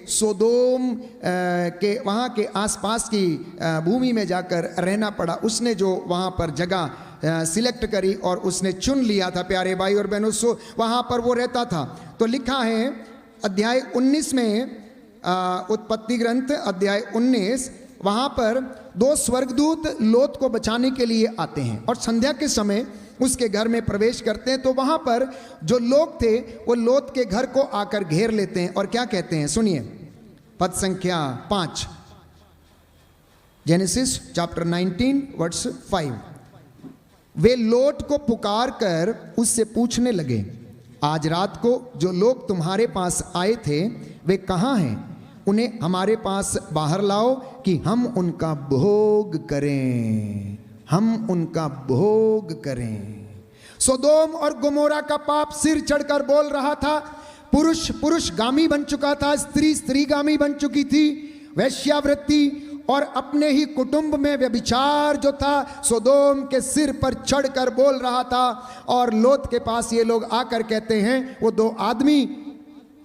सोदोम के वहाँ के आसपास की भूमि में जाकर रहना पड़ा। उसने जो वहाँ पर जगह सिलेक्ट करी और उसने चुन लिया था प्यारे भाई और बहनों, सो वहाँ पर वो रहता था। तो लिखा है अध्याय 19 में, उत्पत्ति ग्रंथ अध्याय 19, वहाँ पर 2 स्वर्गदूत लोत को बचाने के लिए आते हैं और संध्या के समय उसके घर में प्रवेश करते हैं। तो वहाँ पर जो लोग थे वो लोत के घर को आकर घेर लेते हैं और क्या कहते हैं, सुनिए पद संख्या 5, जेनेसिस चैप्टर 19 वर्स 5। वे लोट को पुकार कर उससे पूछने लगे, आज रात को जो लोग तुम्हारे पास आए थे वे कहाँ हैं? उन्हें हमारे पास बाहर लाओ कि हम उनका भोग करें, हम उनका भोग करें। सोदोम और गमोरा का पाप सिर चढ़कर बोल रहा था। पुरुष पुरुषगामी बन चुका था, स्त्री स्त्रीगामी बन चुकी थी। वैश्यावृत्ति और अपने ही कुटुंब में व्यभिचार जो था सोदोम के सिर पर चढ़कर बोल रहा था। और लोत के पास ये लोग आकर कहते हैं, वो 2 आदमी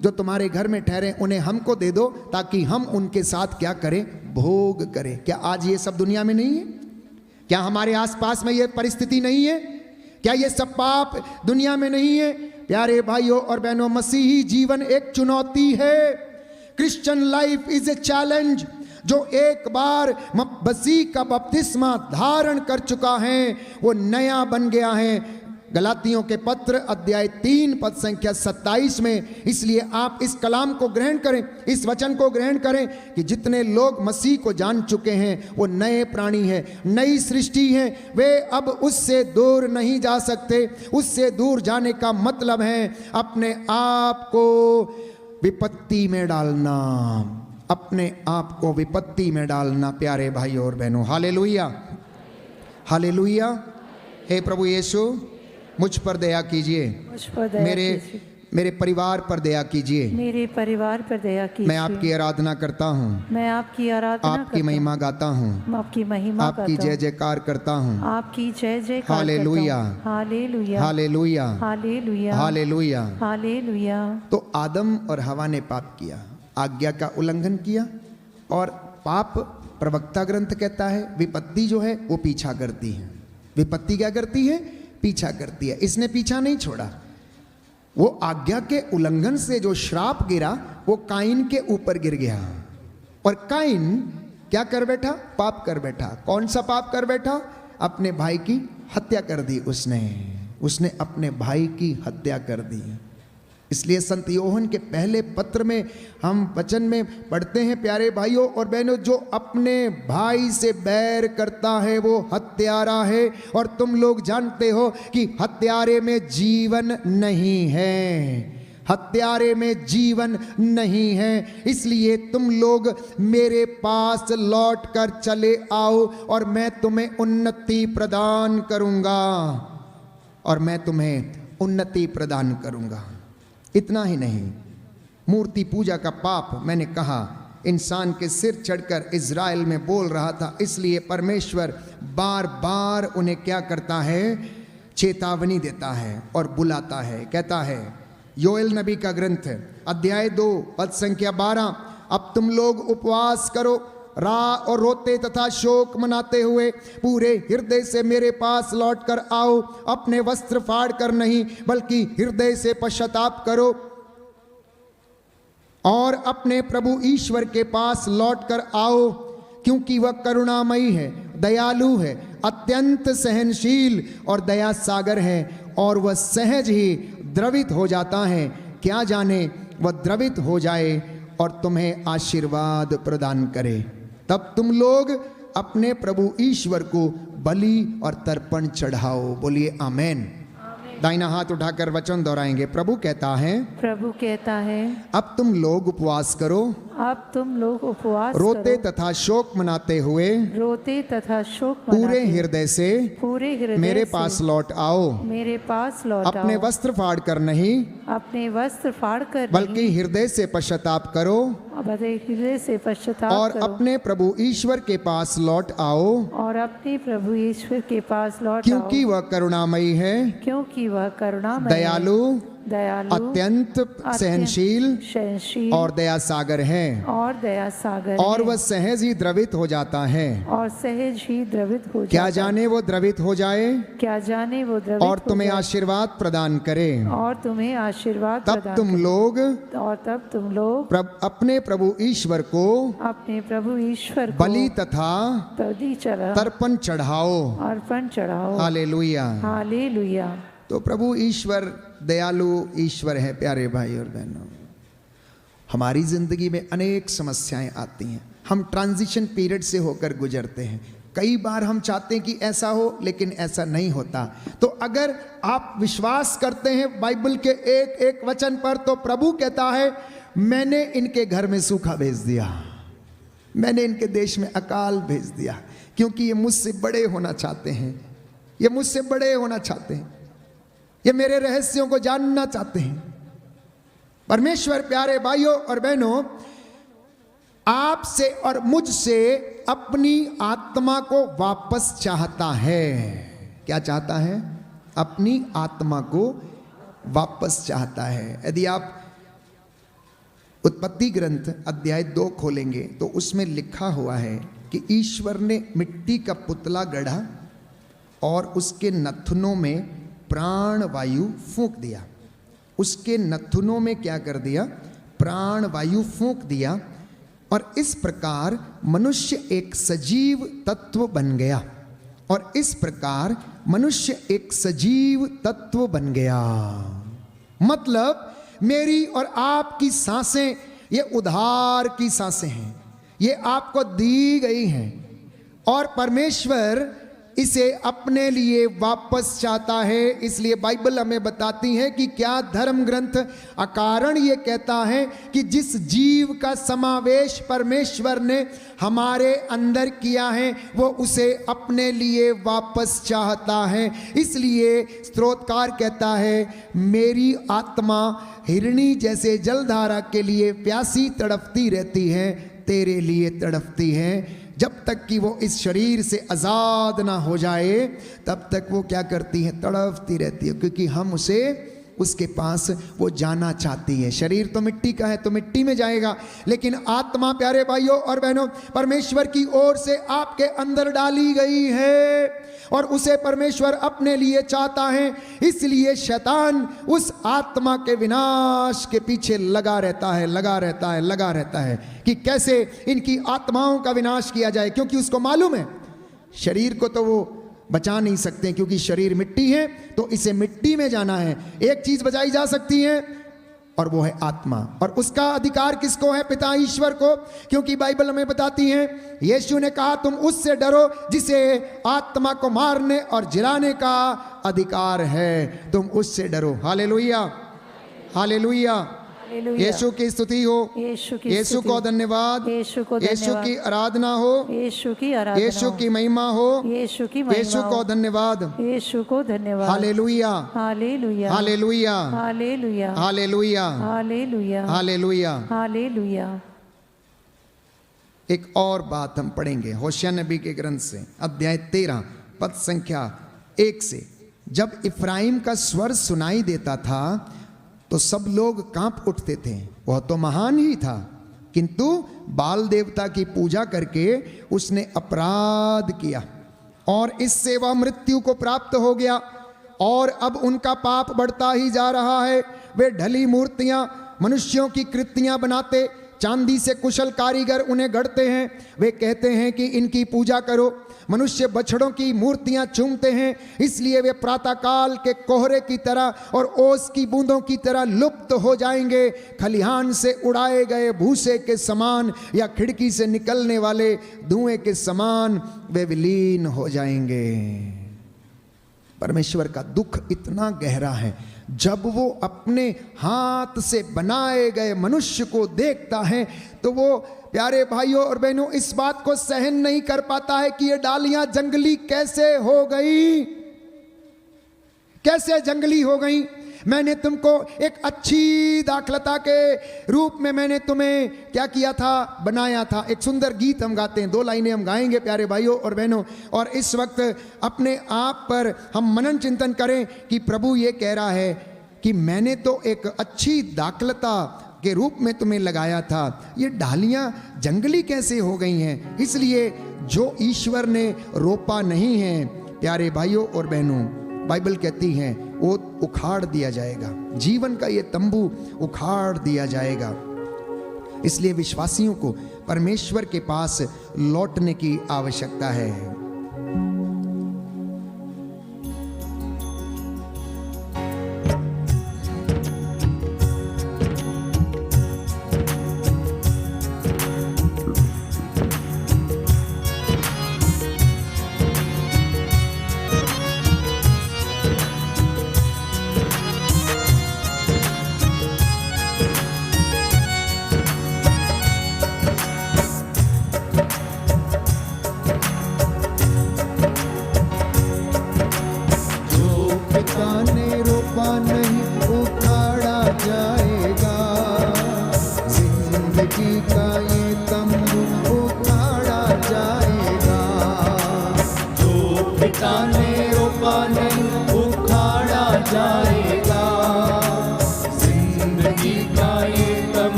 जो तुम्हारे घर में ठहरे उन्हें हमको दे दो ताकि हम उनके साथ क्या करें, भोग करें। क्या आज ये सब दुनिया में नहीं है? क्या हमारे आसपास में ये परिस्थिति नहीं है? क्या ये सब पाप दुनिया में नहीं है? प्यारे भाइयों और बहनों, मसीही जीवन एक चुनौती है। Christian life is a challenge. जो एक बार मसीह का बपतिस्मा धारण कर चुका है वो नया बन गया है। गलातियों के पत्र अध्याय 3 पद संख्या 27 में। इसलिए आप इस कलाम को ग्रहण करें, इस वचन को ग्रहण करें कि जितने लोग मसीह को जान चुके हैं वो नए प्राणी हैं, नई सृष्टि है। वे अब उससे दूर नहीं जा सकते। उससे दूर जाने का मतलब है अपने आप को विपत्ति में डालना, अपने आप को विपत्ति में डालना। प्यारे भाई और बहनों, हालेलुया, हालेलुया। हे प्रभु यीशु, मुझ पर दया कीजिए, मुझ पर दया कीजिए। मेरे परिवार पर दया कीजिए। मेरे परिवार पर दया कीजिए। मैं आपकी आराधना करता हूँ, मैं आपकी आराधना आपकी महिमा गाता हूँ, आपकी महिमा आपकी जय जयकार करता हूँ। आपकी जय जयकार hallelujah, hallelujah, hallelujah, hallelujah, hallelujah. Hallelujah. तो आदम और हवा ने पाप किया, आज्ञा का उल्लंघन किया। और पाप, प्रवक्ता ग्रंथ कहता है, विपत्ति जो है वो पीछा करती है। विपत्ति क्या करती है? पीछा करती है। इसने पीछा नहीं छोड़ा। वो आज्ञा के उल्लंघन से जो श्राप गिरा वो काइन के ऊपर गिर गया। और काइन क्या कर बैठा? पाप कर बैठा। कौन सा पाप कर बैठा? अपने भाई की हत्या कर दी उसने अपने भाई की हत्या कर दी। इसलिए संत योहन के पहले पत्र में हम वचन में पढ़ते हैं, प्यारे भाइयों और बहनों, जो अपने भाई से बैर करता है वो हत्यारा है। और तुम लोग जानते हो कि हत्यारे में जीवन नहीं है, हत्यारे में जीवन नहीं है। इसलिए तुम लोग मेरे पास लौट कर चले आओ और मैं तुम्हें उन्नति प्रदान करूंगा, और मैं तुम्हें उन्नति प्रदान करूंगा। इतना ही नहीं, मूर्ति पूजा का पाप मैंने कहा इंसान के सिर चढ़कर इज़राइल में बोल रहा था। इसलिए परमेश्वर बार बार उन्हें क्या करता है? चेतावनी देता है और बुलाता है। कहता है योएल नबी का ग्रंथ अध्याय 2 पद संख्या 12, अब तुम लोग उपवास करो, राह और रोते तथा शोक मनाते हुए पूरे हृदय से मेरे पास लौट कर आओ। अपने वस्त्र फाड़ कर नहीं बल्कि हृदय से पश्चाताप करो और अपने प्रभु ईश्वर के पास लौट कर आओ, क्योंकि वह करुणामयी है, दयालु है, अत्यंत सहनशील और दया सागर है। और वह सहज ही द्रवित हो जाता है। क्या जाने वह द्रवित हो जाए और तुम्हें आशीर्वाद प्रदान करे। तब तुम लोग अपने प्रभु ईश्वर को बलि और तर्पण चढ़ाओ। बोलिए आमेन। दाहिना हाथ उठाकर वचन दोहराएंगे। प्रभु कहता है प्रभु कहता है अब तुम लोग उपवास करो, अब तुम लोग उपवास रोते करो, तथा शोक मनाते हुए रोते तथा शोक पूरे मनाते हृदय से पूरे हृदय मेरे से पास लौट आओ। मेरे पास लौट अपने आओ। वस्त्र फाड़ कर नहीं अपने वस्त्र फाड़ कर बल्कि हृदय से पश्चाताप करो बल्कि हृदय से पश्चाताप और करो अपने प्रभु ईश्वर के पास लौट आओ, और अपने प्रभु ईश्वर के पास लौट क्योंकि आओ, वह करुणामयी है, क्योंकि वह करुणामय है, दयालु, दयालु, अत्यंत सहनशील सहनशील और दया सागर है, और दया सागर और है, वह सहज ही द्रवित हो जाता है। और सहज ही द्रवित हो क्या जाता जाने वो द्रवित हो जाए क्या जाने वो द्रवित और हो तुम्हें जाए आशीर्वाद प्रदान करे। और तुम्हें आशीर्वाद तब प्रदान तुम लोग करे। और तब तुम लोग अपने प्रभु ईश्वर को अपने प्रभु ईश्वर को बलि तथा बलि चढ़ा तर्पण चढ़ाओ। अर्पण चढ़ाओ। हालेलुया। हालेलुया। तो प्रभु ईश्वर दयालु ईश्वर है। प्यारे भाई और बहनों, हमारी जिंदगी में अनेक समस्याएं आती हैं, हम ट्रांजिशन पीरियड से होकर गुजरते हैं। कई बार हम चाहते हैं कि ऐसा हो, लेकिन ऐसा नहीं होता। तो अगर आप विश्वास करते हैं बाइबल के एक एक वचन पर, तो प्रभु कहता है मैंने इनके घर में सूखा भेज दिया, मैंने इनके देश में अकाल भेज दिया, क्योंकि ये मुझसे बड़े होना चाहते हैं, ये मुझसे बड़े होना चाहते हैं, ये मेरे रहस्यों को जानना चाहते हैं। परमेश्वर प्यारे भाइयों और बहनों, आपसे और मुझसे अपनी आत्मा को वापस चाहता है। क्या चाहता है? अपनी आत्मा को वापस चाहता है। यदि आप उत्पत्ति ग्रंथ अध्याय 2 खोलेंगे तो उसमें लिखा हुआ है कि ईश्वर ने मिट्टी का पुतला गढ़ा और उसके नथुनों में प्राण वायु फूंक दिया। उसके नथुनों में क्या कर दिया? प्राण वायु फूंक दिया, और इस प्रकार मनुष्य एक सजीव तत्व बन गया। और इस प्रकार मनुष्य एक सजीव तत्व बन गया। मतलब मेरी और आपकी सांसें ये उद्धार की सांसें हैं, ये आपको दी गई हैं, और परमेश्वर इसे अपने लिए वापस चाहता है। इसलिए बाइबल हमें बताती है कि क्या धर्म ग्रंथ अकारण ये कहता है कि जिस जीव का समावेश परमेश्वर ने हमारे अंदर किया है वो उसे अपने लिए वापस चाहता है। इसलिए स्तोत्रकार कहता है मेरी आत्मा हिरणी जैसे जलधारा के लिए प्यासी तड़पती रहती है, तेरे लिए तड़पती है। जब तक कि वो इस शरीर से आज़ाद ना हो जाए तब तक वो क्या करती है? तड़पती रहती है, क्योंकि हम उसे उसके पास वो जाना चाहती है। शरीर तो मिट्टी का है तो मिट्टी में जाएगा, लेकिन आत्मा प्यारे भाइयों और बहनों परमेश्वर की ओर से आपके अंदर डाली गई है और उसे परमेश्वर अपने लिए चाहता है। इसलिए शैतान उस आत्मा के विनाश के पीछे लगा रहता है कि कैसे इनकी आत्माओं का विनाश किया जाए, क्योंकि उसको मालूम है शरीर को तो वो बचा नहीं सकते, क्योंकि शरीर मिट्टी है तो इसे मिट्टी में जाना है। एक चीज बचाई जा सकती है और वो है आत्मा, और उसका अधिकार किसको है? पिता ईश्वर को, क्योंकि बाइबल हमें बताती है यीशु ने कहा तुम उससे डरो जिसे आत्मा को मारने और जिलाने का अधिकार है, तुम उससे डरो। हालेलुया, हालेलुया, यीशु की स्तुति हो, यीशु को धन्यवाद, यीशु की आराधना हो, यीशु की महिमा हो, यीशु को धन्यवाद, यीशु को धन्यवाद। Hallelujah, hallelujah, hallelujah, hallelujah, hallelujah, hallelujah, hallelujah. Hallelujah. एक और बात हम पढ़ेंगे होशिया नबी के ग्रंथ से अध्याय 13 पद संख्या 1 से। जब इफ्राइम का स्वर सुनाई देता था तो सब लोग कांप उठते थे, वह तो महान ही था, किंतु बाल देवता की पूजा करके उसने अपराध किया और इससे वह मृत्यु को प्राप्त हो गया, और अब उनका पाप बढ़ता ही जा रहा है। वे ढली मूर्तियां मनुष्यों की कृतियां बनाते, चांदी से कुशल कारीगर उन्हें गढ़ते हैं। वे कहते हैं कि इनकी पूजा करो। मनुष्य बछड़ों की मूर्तियां चूमते हैं, इसलिए वे प्रातःकाल के कोहरे की तरह और ओस की बूंदों की तरह लुप्त हो जाएंगे। खलिहान से उड़ाए गए भूसे के समान या खिड़की से निकलने वाले धुएं के समान वे विलीन हो जाएंगे। परमेश्वर का दुख इतना गहरा है, जब वो अपने हाथ से बनाए गए मनुष्य को देखता है तो वो प्यारे भाइयों और बहनों इस बात को सहन नहीं कर पाता है कि ये डालियां जंगली कैसे हो गई, कैसे जंगली हो गई। मैंने तुमको एक अच्छी दाखलता के रूप में मैंने तुम्हें क्या किया था, बनाया था। एक सुंदर गीत हम गाते हैं, 2 लाइनें हम गाएंगे प्यारे भाइयों और बहनों, और इस वक्त अपने आप पर हम मनन चिंतन करें कि प्रभु ये कह रहा है कि मैंने तो एक अच्छी दाखलता के रूप में तुम्हें लगाया था, ये डालियां जंगली कैसे हो गई हैं। इसलिए जो ईश्वर ने रोपा नहीं है प्यारे भाइयों और बहनों, बाइबल कहती है वो उखाड़ दिया जाएगा, जीवन का ये तंबू उखाड़ दिया जाएगा। इसलिए विश्वासियों को परमेश्वर के पास लौटने की आवश्यकता है।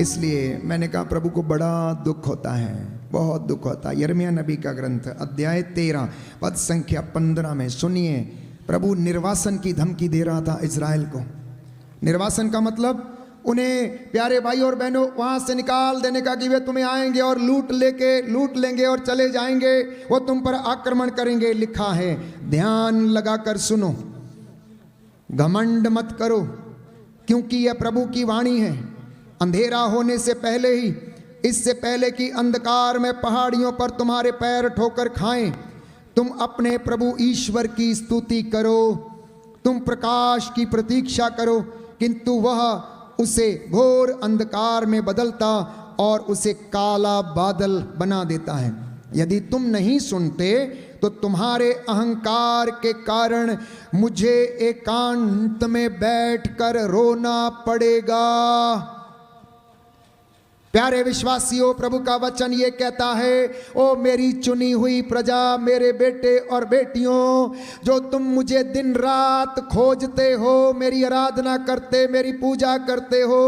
इसलिए मैंने कहा प्रभु को बड़ा दुख होता है, बहुत दुख होता है। यिर्मयाह नबी का ग्रंथ अध्याय 13 पद संख्या 15 में सुनिए, प्रभु निर्वासन की धमकी दे रहा था इजराइल को। निर्वासन का मतलब उन्हें प्यारे भाई और बहनों वहां से निकाल देने का, कि वे तुम्हें आएंगे और लूट लेंगे और चले जाएंगे, वो तुम पर आक्रमण करेंगे। लिखा है, ध्यान लगाकर सुनो, घमंड मत करो, क्योंकि यह प्रभु की वाणी है। अंधेरा होने से पहले ही, इससे पहले कि अंधकार में पहाड़ियों पर तुम्हारे पैर ठोकर खाएं, तुम अपने प्रभु ईश्वर की स्तुति करो। तुम प्रकाश की प्रतीक्षा करो, किंतु वह उसे घोर अंधकार में बदलता और उसे काला बादल बना देता है। यदि तुम नहीं सुनते तो तुम्हारे अहंकार के कारण मुझे एकांत में बैठकर रोना पड़ेगा। प्यारे विश्वासियों, प्रभु का वचन ये कहता है, ओ मेरी चुनी हुई प्रजा, मेरे बेटे और बेटियों, जो तुम मुझे दिन रात खोजते हो, मेरी आराधना करते, मेरी पूजा करते हो,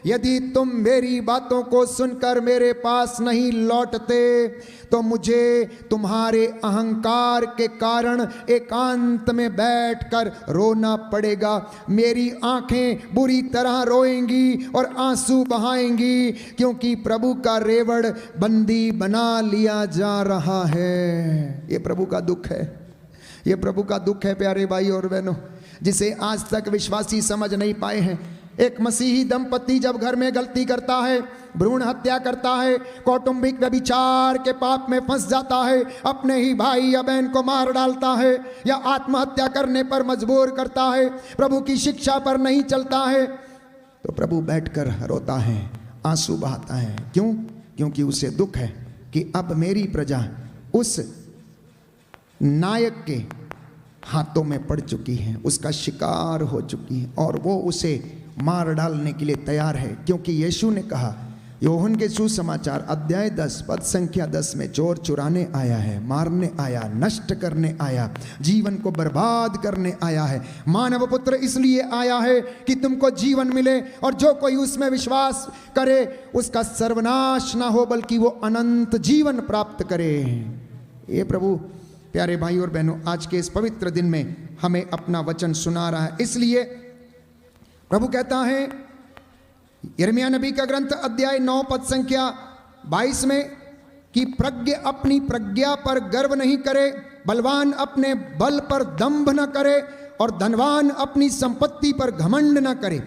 यदि तुम मेरी बातों को सुनकर मेरे पास नहीं लौटते तो मुझे तुम्हारे अहंकार के कारण एकांत में बैठकर रोना पड़ेगा। मेरी आंखें बुरी तरह रोएंगी और आंसू बहाएंगी, क्योंकि प्रभु का रेवड़ बंदी बना लिया जा रहा है। ये प्रभु का दुख है, ये प्रभु का दुख है प्यारे भाई और बहनों, जिसे आज तक विश्वासी समझ नहीं पाए हैं। एक मसीही दंपति जब घर में गलती करता है, भ्रूण हत्या करता है, कौटुंबिक व्यभिचार के पाप में फंस जाता है, अपने ही भाई या बहन को मार डालता है या आत्महत्या करने पर मजबूर करता है, प्रभु की शिक्षा पर नहीं चलता है, तो प्रभु बैठकर रोता है, आंसू बहाता है। क्यों? क्योंकि उसे दुख है कि अब मेरी प्रजा उस नायक के हाथों में पड़ चुकी है, उसका शिकार हो चुकी है और वो उसे मार डालने के लिए तैयार है। क्योंकि यीशु ने कहा, यूहन्ना के सुसमाचार अध्याय 10 पद संख्या 10 में, चोर चुराने आया है, मारने आया, नष्ट करने आया, जीवन को बर्बाद करने आया है। मानव पुत्र इसलिए आया है कि तुमको जीवन मिले और जो कोई उसमें विश्वास करे उसका सर्वनाश ना हो, बल्कि वो अनंत जीवन प्राप्त करे। ये प्रभु प्यारे भाई और बहनों आज के इस पवित्र दिन में हमें अपना वचन सुना रहा है। इसलिए प्रभु कहता है यिर्मयाह नबी का ग्रंथ अध्याय 9 पद संख्या 22 में कि प्रज्ञ अपनी प्रज्ञा पर गर्व नहीं करे, बलवान अपने बल पर दंभ न करे और धनवान अपनी संपत्ति पर घमंड न करे।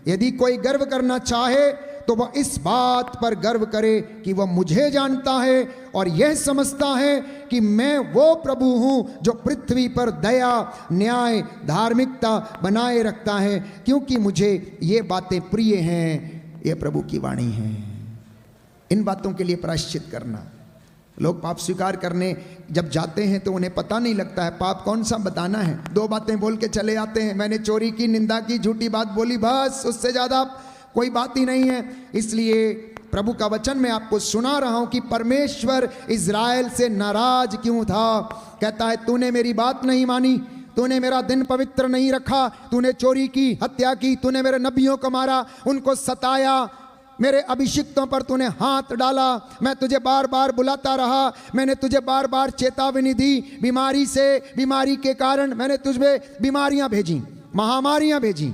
यदि कोई गर्व करना चाहे तो वह इस बात पर गर्व करे कि वह मुझे जानता है और यह समझता है कि मैं वो प्रभु हूँ जो पृथ्वी पर दया, न्याय, धार्मिकता बनाए रखता है, क्योंकि मुझे ये बातें प्रिय हैं। ये प्रभु की वाणी है। इन बातों के लिए प्रायश्चित करना। लोग पाप स्वीकार करने जब जाते हैं तो उन्हें पता नहीं लगता है पाप कौन सा बताना है। 2 बातें बोल के चले आते हैं, मैंने चोरी की, निंदा की, झूठी बात बोली, बस उससे ज़्यादा कोई बात ही नहीं है। इसलिए प्रभु का वचन मैं आपको सुना रहा हूं कि परमेश्वर इज़राइल से नाराज क्यों था। कहता है, तूने मेरी बात नहीं मानी, तूने मेरा दिन पवित्र नहीं रखा, तूने चोरी की, हत्या की, तूने मेरे नबियों को मारा, उनको सताया, मेरे अभिषिक्तों पर तूने हाथ डाला। मैं तुझे बार बार बुलाता रहा, मैंने तुझे बार बार चेतावनी दी, बीमारी से, बीमारी के कारण मैंने तुझे बीमारियां भेजी, महामारियां भेजी,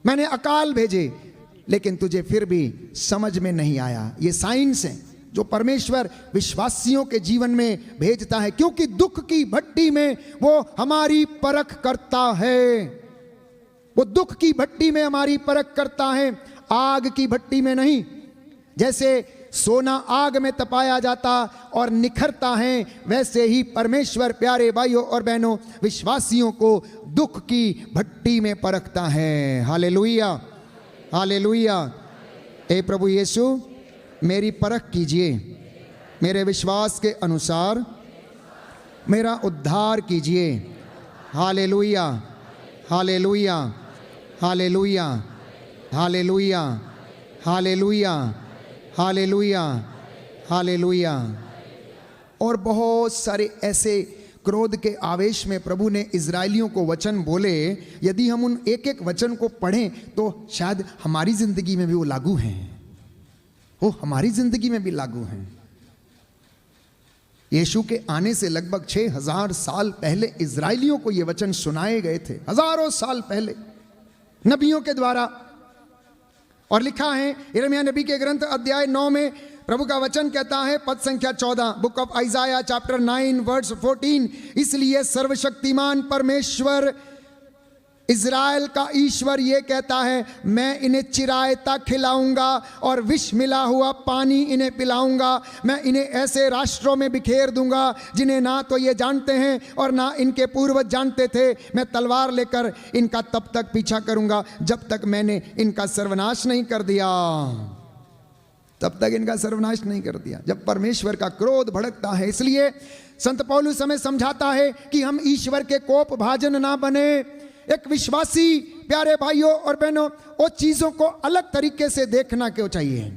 मैंने अकाल भेजे, लेकिन तुझे फिर भी समझ में नहीं आया। ये साइंस है जो परमेश्वर विश्वासियों के जीवन में भेजता है, क्योंकि दुख की भट्टी में वो हमारी परख करता है। वो दुख की भट्टी में हमारी परख करता है, आग की भट्टी में नहीं। जैसे सोना आग में तपाया जाता और निखरता है, वैसे ही परमेश्वर प्यारे भाइयों और बहनों विश्वासियों को दुख की भट्टी में परखता है। Hallelujah, hallelujah. हे प्रभु यीशु, मेरी परख कीजिए, मेरे विश्वास के अनुसार मेरा उद्धार कीजिए। Hallelujah, hallelujah, hallelujah, hallelujah, hallelujah, hallelujah, hallelujah. और बहुत सारे ऐसे क्रोध के आवेश में प्रभु ने इजरायलियों को वचन बोले। यदि हम उन एक एक वचन को पढ़ें तो शायद हमारी जिंदगी में भी वो लागू हैं, वो हमारी जिंदगी में भी लागू हैं। यीशु के आने से लगभग 6000 साल पहले इजरायलियों को ये वचन सुनाए गए थे, हजारों साल पहले नबियों के द्वारा। और लिखा है यिर्मयाह नबी के ग्रंथ अध्याय 9 में प्रभु का वचन कहता है, पद संख्या 14, book of Isaiah chapter 9 verse 14, इसलिए सर्वशक्तिमान परमेश्वर इज़राइल का ईश्वर ये कहता है, मैं इन्हें चिरायता खिलाऊंगा और विष मिला हुआ पानी इन्हें पिलाऊंगा। मैं इन्हें ऐसे राष्ट्रों में बिखेर दूंगा जिन्हें ना तो ये जानते हैं और ना इनके पूर्वज जानते थे। मैं तलवार लेकर इनका तब तक पीछा करूंगा जब तक मैंने इनका सर्वनाश नहीं कर दिया। तब तक इनका सर्वनाश नहीं कर दिया जब परमेश्वर का क्रोध भड़कता है। इसलिए संत पौलुस हमें समझाता है कि हम ईश्वर के कोप भाजन ना बने। एक विश्वासी प्यारे भाइयों और बहनों, वो चीजों को अलग तरीके से देखना क्यों चाहिए।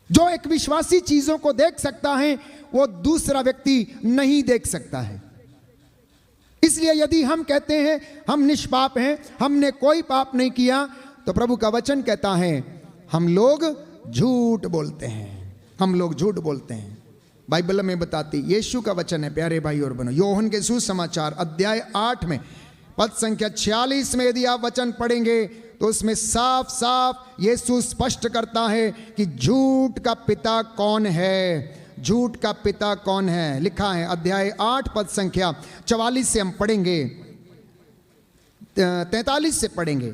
जो एक विश्वासी चीजों को देख सकता है वो दूसरा व्यक्ति नहीं देख सकता है। इसलिए यदि हम कहते हैं हम निष्पाप हैं, हमने कोई पाप नहीं किया, तो प्रभु का वचन कहता है हम लोग झूठ बोलते हैं, हम लोग झूठ बोलते हैं। बाइबल में बताती यीशु का वचन है प्यारे भाई और बहनों, यूहन्ना के सुसमाचार अध्याय 8 में पद संख्या 46 में यदि आप वचन पढ़ेंगे तो उसमें साफ साफ यीशु स्पष्ट करता है कि झूठ का पिता कौन है, झूठ का पिता कौन है। लिखा है अध्याय 8 पद संख्या 44 से हम पढ़ेंगे, 43 से पढ़ेंगे।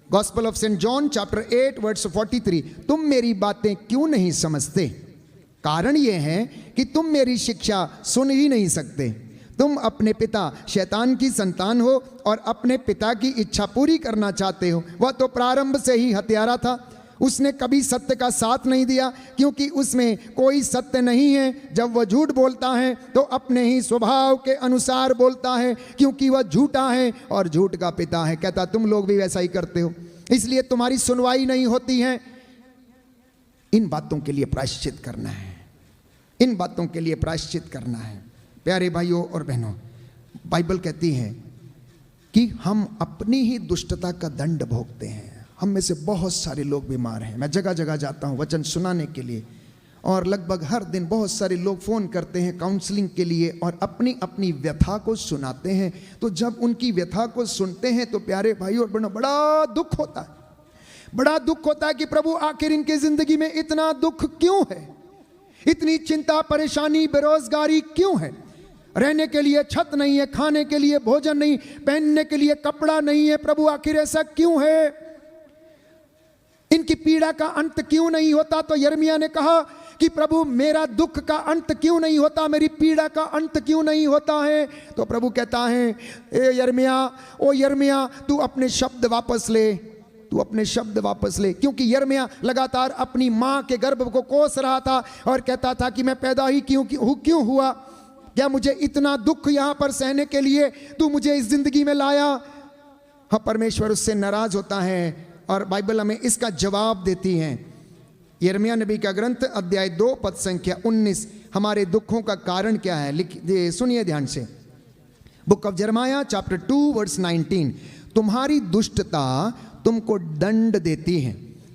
Gospel of saint John chapter 8 verse 43, तुम मेरी बातें क्यों नहीं समझते? कारण यह है कि तुम मेरी शिक्षा सुन ही नहीं सकते। तुम अपने पिता शैतान की संतान हो और अपने पिता की इच्छा पूरी करना चाहते हो। वह तो प्रारंभ से ही हत्यारा था, उसने कभी सत्य का साथ नहीं दिया क्योंकि उसमें कोई सत्य नहीं है। जब वह झूठ बोलता है तो अपने ही स्वभाव के अनुसार बोलता है क्योंकि वह झूठा है और झूठ का पिता है। कहता तुम लोग भी वैसा ही करते हो, इसलिए तुम्हारी सुनवाई नहीं होती है। इन बातों के लिए प्रायश्चित करना है, इन बातों के लिए प्रायश्चित करना है। प्यारे भाइयों और बहनों, बाइबल कहती है कि हम अपनी ही दुष्टता का दंड भोगते हैं। हम में से बहुत सारे लोग बीमार हैं। मैं जगह जगह जाता हूं वचन सुनाने के लिए और लगभग हर दिन बहुत सारे लोग फ़ोन करते हैं काउंसलिंग के लिए और अपनी अपनी व्यथा को सुनाते हैं। तो जब उनकी व्यथा को सुनते हैं तो प्यारे भाई और बहनों बड़ा दुख होता है, बड़ा दुख होता है कि प्रभु आखिर इनकी ज़िंदगी में इतना दुख क्यों है, इतनी चिंता परेशानी बेरोजगारी क्यों है, रहने के लिए छत नहीं है, खाने के लिए भोजन नहीं, पहनने के लिए कपड़ा नहीं है। प्रभु आखिर ऐसा क्यों है, इनकी पीड़ा का अंत क्यों नहीं होता? तो यिर्मयाह ने कहा कि प्रभु मेरा दुख का अंत क्यों नहीं होता, मेरी पीड़ा का अंत क्यों नहीं होता है? तो प्रभु कहता है ए यिर्मयाह, ओ यिर्मयाह तू अपने शब्द वापस ले, तू अपने शब्द वापस ले। क्योंकि यिर्मयाह लगातार अपनी माँ के गर्भ को कोस रहा था और कहता था कि मैं पैदा ही क्यों हुआ, क्या मुझे इतना दुख यहाँ पर सहने के लिए तू मुझे इस जिंदगी में लाया? हाँ, परमेश्वर उससे नाराज होता है और बाइबल हमें इसका जवाब देती है। यिर्मयाह नबी का ग्रंथ अध्याय 2 पद संख्या 19 हमारे दुखों का कारण क्या है, सुनिए ध्यान से। बुक ऑफ यिर्मयाह चैप्टर 2 वर्स 19, तुम्हारी दुष्टता तुमको दंड देती है,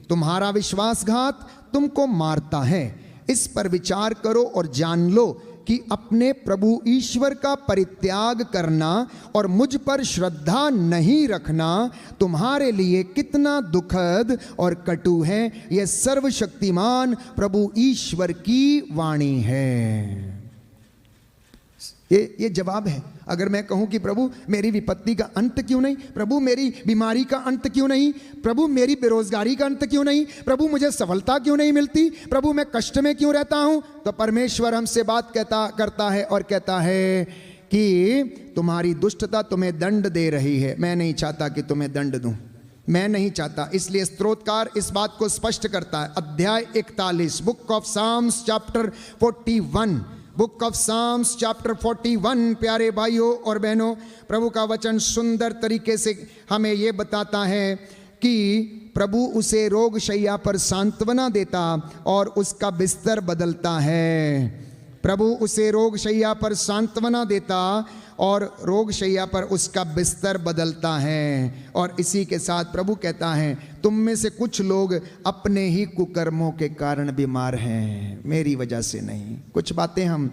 तुम्हारा विश्वासघात तुमको मारता है। इस पर विचार करो और जान लो कि अपने प्रभु ईश्वर का परित्याग करना और मुझ पर श्रद्धा नहीं रखना तुम्हारे लिए कितना दुखद और कटु है। यह सर्वशक्तिमान प्रभु ईश्वर की वाणी है। ये जवाब है। अगर मैं कहूं कि प्रभु मेरी विपत्ति का अंत क्यों नहीं, प्रभु मेरी बीमारी का अंत क्यों नहीं, प्रभु मेरी बेरोजगारी का अंत क्यों नहीं, प्रभु मुझे सफलता क्यों नहीं मिलती, प्रभु मैं कष्ट में क्यों रहता हूं, तो परमेश्वर हमसे बात करता है और कहता है कि तुम्हारी दुष्टता तुम्हें दंड दे रही है। मैं नहीं चाहता कि तुम्हें दंड दूं, मैं नहीं चाहता। इसलिए स्तोत्रकार इस बात को स्पष्ट करता है। अध्याय 41 book of Psalms chapter 41, book of Psalms chapter 41 प्यारे भाइयों और बहनों, प्रभु का वचन सुंदर तरीके से हमें यह बताता है कि प्रभु उसे रोग शैया पर सांत्वना देता और उसका बिस्तर बदलता है। प्रभु उसे रोग शैया पर सांत्वना देता और रोग शैया पर उसका बिस्तर बदलता है। और इसी के साथ प्रभु कहता है तुम में से कुछ लोग अपने ही कुकर्मों के कारण बीमार हैं, मेरी वजह से नहीं। कुछ बातें हम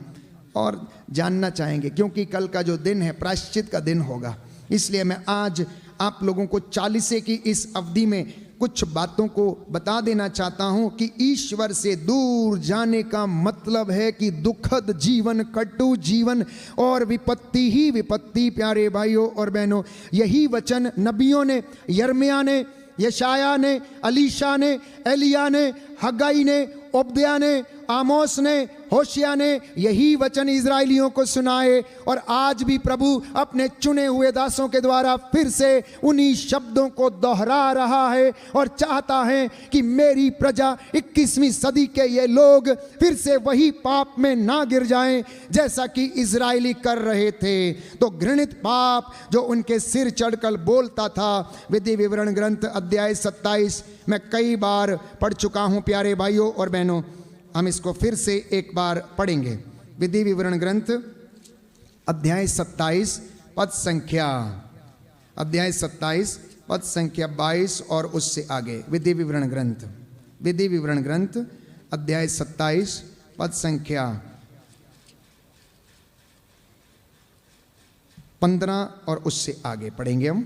और जानना चाहेंगे क्योंकि कल का जो दिन है प्रायश्चित का दिन होगा। इसलिए मैं आज आप लोगों को 40 की इस अवधि में कुछ बातों को बता देना चाहता हूं कि ईश्वर से दूर जाने का मतलब है कि दुखद जीवन, कटु जीवन और विपत्ति ही विपत्ति। प्यारे भाइयों और बहनों, यही वचन नबियों ने, यिर्मयाह ने, यशायाह ने, अलीशा ने, एलिया ने, हग्गाई ने ओबद्याह ने, आमोस ने, होशिया ने यही वचन इजराइलियों को सुनाए। और आज भी प्रभु अपने चुने हुए दासों के द्वारा फिर से उन्हीं शब्दों को दोहरा रहा है और चाहता है कि मेरी प्रजा 21वीं सदी के ये लोग फिर से वही पाप में ना गिर जाएं जैसा कि इजराइली कर रहे थे। तो घृणित पाप जो उनके सिर चढ़कर बोलता था, विधि विवरण ग्रंथ अध्याय 27 मैं कई बार पढ़ चुका हूं प्यारे भाइयों और बहनों, हम इसको फिर से एक बार पढ़ेंगे। विधि विवरण ग्रंथ अध्याय 27 पद संख्या, अध्याय 27 पद संख्या 22 और उससे आगे। विधि विवरण ग्रंथ, विधि विवरण ग्रंथ अध्याय 27 पद संख्या 15 और उससे आगे पढ़ेंगे हम।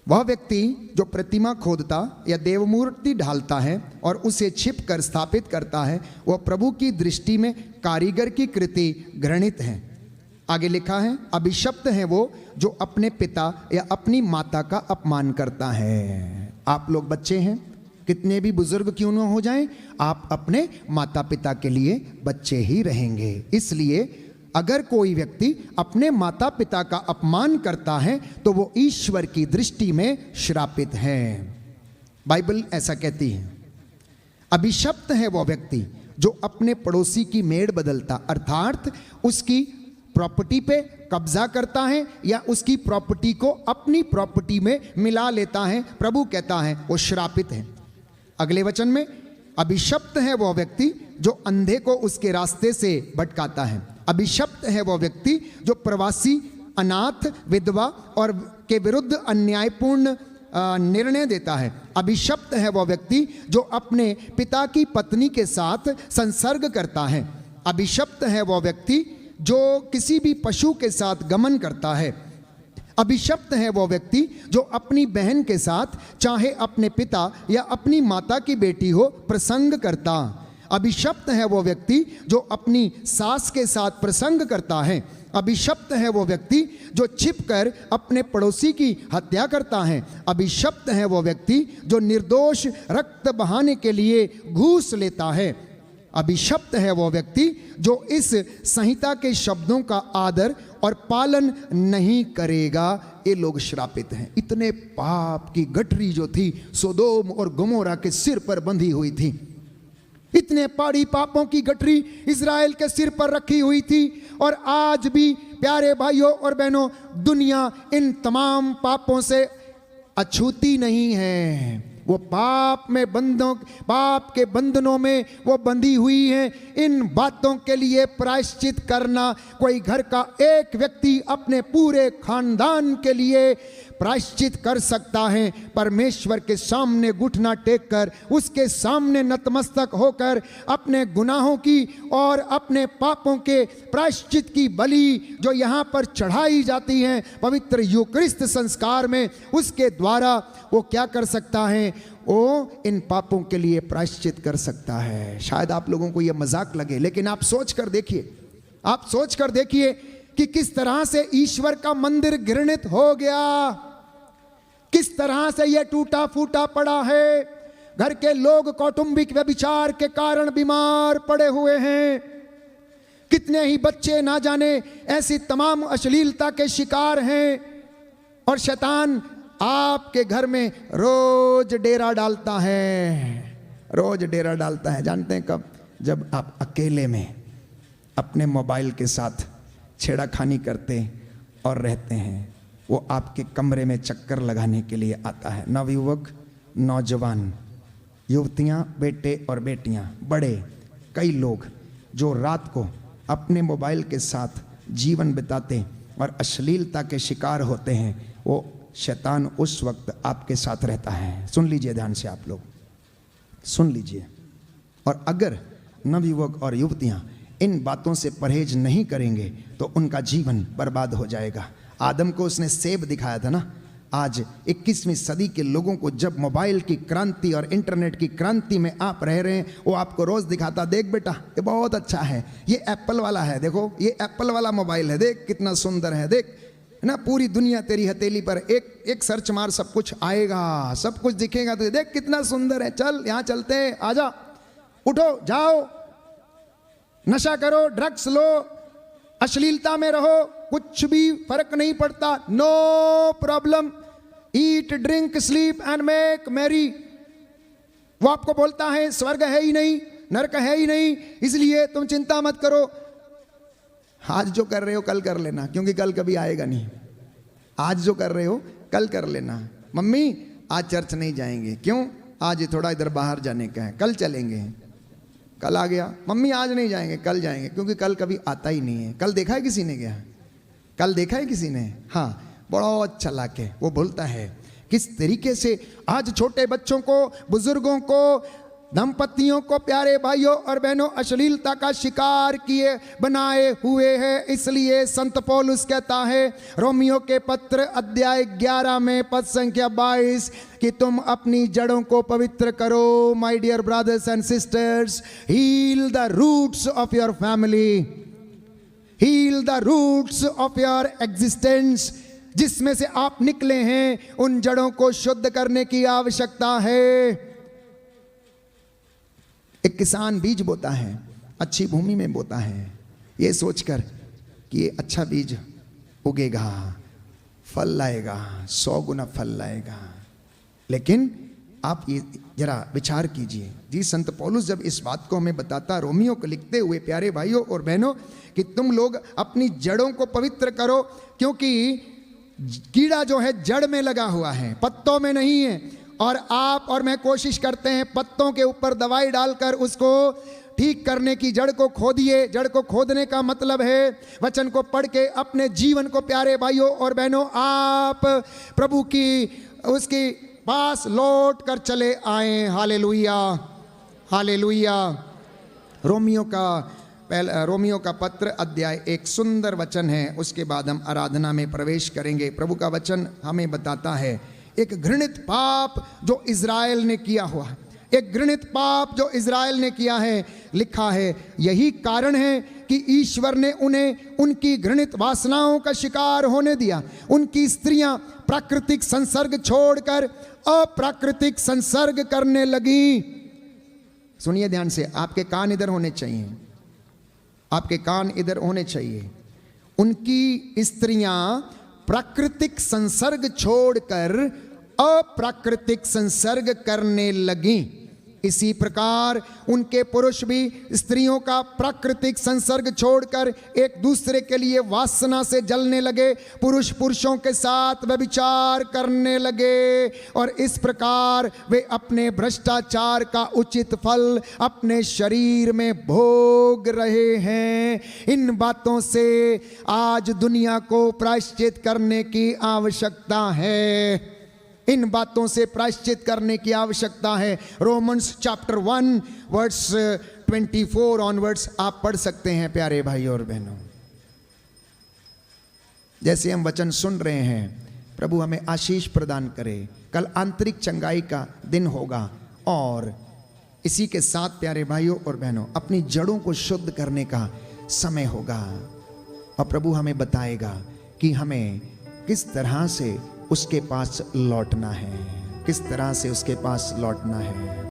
वह व्यक्ति जो प्रतिमा खोदता या देवमूर्ति ढालता है और उसे छिप कर स्थापित करता है, वह प्रभु की दृष्टि में कारीगर की कृति घृणित है। आगे लिखा है, अभिशप्त है वो जो अपने पिता या अपनी माता का अपमान करता है। आप लोग बच्चे हैं, कितने भी बुजुर्ग क्यों न हो जाएं, आप अपने माता पिता के लिए बच्चे ही रहेंगे। इसलिए अगर कोई व्यक्ति अपने माता पिता का अपमान करता है तो वो ईश्वर की दृष्टि में श्रापित है। बाइबल ऐसा कहती है। अभिशप्त है वो व्यक्ति जो अपने पड़ोसी की मेड़ बदलता, अर्थात उसकी प्रॉपर्टी पे कब्जा करता है या उसकी प्रॉपर्टी को अपनी प्रॉपर्टी में मिला लेता है। प्रभु कहता है वो श्रापित है। अगले वचन में, अभिशप्त है वो व्यक्ति जो अंधे को उसके रास्ते से भटकाता है। अभिशप्त है वो व्यक्ति जो प्रवासी, अनाथ, विधवा और के विरुद्ध अन्यायपूर्ण निर्णय देता है। अभिशप्त है वो व्यक्ति जो अपने पिता की पत्नी के साथ संसर्ग करता है। अभिशप्त है वो व्यक्ति जो किसी भी पशु के साथ गमन करता है। अभिशप्त है वो व्यक्ति जो अपनी बहन के साथ, चाहे अपने पिता या अपनी माता की बेटी हो, प्रसंग करता। अभिशप्त है वो व्यक्ति जो अपनी सास के साथ प्रसंग करता है। अभिशप्त है वो व्यक्ति जो छिपकर अपने पड़ोसी की हत्या करता है। अभिशप्त है वो व्यक्ति जो निर्दोष रक्त बहाने के लिए घूस लेता है। अभिशप्त है वो व्यक्ति जो इस संहिता के शब्दों का आदर और पालन नहीं करेगा। ये लोग श्रापित हैं। इतने पाप की गठरी जो थी सोदोम और गमोरा के सिर पर बंधी हुई थी, इतने पहाड़ी पापों की गठरी इजराइल के सिर पर रखी हुई थी। और आज भी प्यारे भाइयों और बहनों, दुनिया इन तमाम पापों से अछूती नहीं है। वो पाप के बंधनों में वो बंधी हुई है। इन बातों के लिए प्रायश्चित करना, कोई घर का एक व्यक्ति अपने पूरे खानदान के लिए प्रायश्चित कर सकता है। परमेश्वर के सामने घुटना टेक कर, उसके सामने नतमस्तक होकर अपने गुनाहों की और अपने पापों के प्रायश्चित की बलि जो यहाँ पर चढ़ाई जाती है पवित्र यूकरिस्त संस्कार में, उसके द्वारा वो क्या कर सकता है? वो इन पापों के लिए प्रायश्चित कर सकता है। शायद आप लोगों को यह मजाक लगे, लेकिन आप सोच कर देखिए, आप सोच कर देखिए कि किस तरह से ईश्वर का मंदिर घृणित हो गया, किस तरह से यह टूटा फूटा पड़ा है। घर के लोग कौटुंबिक व्यभिचार के कारण बीमार पड़े हुए हैं। कितने ही बच्चे ना जाने ऐसी तमाम अश्लीलता के शिकार हैं। और शैतान आपके घर में रोज डेरा डालता है, रोज डेरा डालता है। जानते हैं कब? जब आप अकेले में अपने मोबाइल के साथ छेड़ाखानी करते और रहते हैं, वो आपके कमरे में चक्कर लगाने के लिए आता है। नवयुवक, नौजवान, युवतियां, बेटे और बेटियां, बड़े, कई लोग जो रात को अपने मोबाइल के साथ जीवन बिताते और अश्लीलता के शिकार होते हैं, वो शैतान उस वक्त आपके साथ रहता है। सुन लीजिए ध्यान से, आप लोग सुन लीजिए। और अगर नवयुवक और युवतियां इन बातों से परहेज नहीं करेंगे तो उनका जीवन बर्बाद हो जाएगा। आदम को उसने सेब दिखाया था ना। आज 21वीं सदी के लोगों को जब मोबाइल की क्रांति और इंटरनेट की क्रांति में आप रह रहे हैं, वो आपको रोज दिखाता, देख बेटा ये बहुत अच्छा है, ये एप्पल वाला है, देखो ये एप्पल वाला मोबाइल है, देख कितना सुंदर है, देख ना, पूरी दुनिया तेरी हथेली पर, एक सर्च मार सब कुछ आएगा, सब कुछ दिखेगा, तो देख कितना सुंदर है, चल यहाँ चलते हैं, आजा। उठो, जाओ, नशा करो, ड्रग्स लो, अश्लीलता में रहो, कुछ भी फर्क नहीं पड़ता, no problem, eat drink sleep and make merry. वो आपको बोलता है स्वर्ग है ही नहीं, नरक है ही नहीं, इसलिए तुम चिंता मत करो। आज जो कर रहे हो कल कर लेना, क्योंकि कल कभी आएगा नहीं। आज जो कर रहे हो कल कर लेना। मम्मी आज चर्च नहीं जाएंगे, क्यों? आज थोड़ा इधर बाहर जाने का है, कल चलेंगे। कल आ गया, मम्मी आज नहीं जाएंगे, कल जाएंगे, क्योंकि कल कभी आता ही नहीं है। कल देखा है किसी ने गया? कल देखा है किसी ने? हाँ, बड़ा चालाक है, वो बोलता है किस तरीके से आज छोटे बच्चों को, बुजुर्गों को, दंपतियों को, प्यारे भाइयों और बहनों, अश्लीलता का शिकार किए बनाए हुए हैं। इसलिए संत पौलुस कहता है रोमियो के पत्र अध्याय 11 में पद संख्या 22 कि तुम अपनी जड़ों को पवित्र करो। My dear brothers and sisters, heal the roots of your family, heal the roots of your existence. जिसमें से आप निकले हैं उन जड़ों को शुद्ध करने की आवश्यकता है। एक किसान बीज बोता है, अच्छी भूमि में बोता है, ये सोचकर कि ये अच्छा बीज उगेगा, फल लाएगा, 100 गुना फल लाएगा। लेकिन आप ये जरा विचार कीजिए, जी संत पौलुस जब इस बात को हमें बताता, रोमियो को लिखते हुए, प्यारे भाइयों और बहनों, कि तुम लोग अपनी जड़ों को पवित्र करो, क्योंकि कीड़ा जो है जड़ में लगा हुआ है, पत्तों में नहीं है। और आप और मैं कोशिश करते हैं पत्तों के ऊपर दवाई डालकर उसको ठीक करने की। जड़ को खोदिए। जड़ को खोदने का मतलब है वचन को पढ़ के अपने जीवन को, प्यारे भाइयों और बहनों, आप प्रभु की उसके पास लौट कर चले आए। Hallelujah, hallelujah. रोमियो का पत्र अध्याय 1 सुंदर वचन है, उसके बाद हम आराधना में प्रवेश करेंगे। प्रभु का वचन हमें बताता है एक घृणित पाप जो इज़राइल ने किया हुआ, एक घृणित पाप जो इज़राइल ने किया है। लिखा है यही कारण है कि ईश्वर ने उन्हें उनकी घृणित वासनाओं का शिकार होने दिया। उनकी स्त्रियां प्राकृतिक संसर्ग छोड़कर अप्राकृतिक संसर्ग करने लगी। सुनिए ध्यान से, आपके कान इधर होने चाहिए, आपके कान इधर होने चाहिए। उनकी स्त्रियां प्राकृतिक संसर्ग छोड़कर अप्राकृतिक संसर्ग करने लगी। इसी प्रकार उनके पुरुष भी स्त्रियों का प्राकृतिक संसर्ग छोड़कर एक दूसरे के लिए वासना से जलने लगे, पुरुष पुरुषों के साथ व्यभिचार करने लगे, और इस प्रकार वे अपने भ्रष्टाचार का उचित फल अपने शरीर में भोग रहे हैं। इन बातों से आज दुनिया को प्रायश्चित करने की आवश्यकता है। इन बातों से प्रायश्चित करने की आवश्यकता है। रोमन्स चैप्टर 1 वर्स 24 ऑनवर्ड्स आप पढ़ सकते हैं प्यारे भाई और बहनों। जैसे हम वचन सुन रहे हैं, प्रभु हमें आशीष प्रदान करे। कल आंतरिक चंगाई का दिन होगा, और इसी के साथ प्यारे भाइयों और बहनों अपनी जड़ों को शुद्ध करने का समय होगा। और प्रभु हमें बताएगा कि हमें किस तरह से उसके पास लौटना है, किस तरह से उसके पास लौटना है।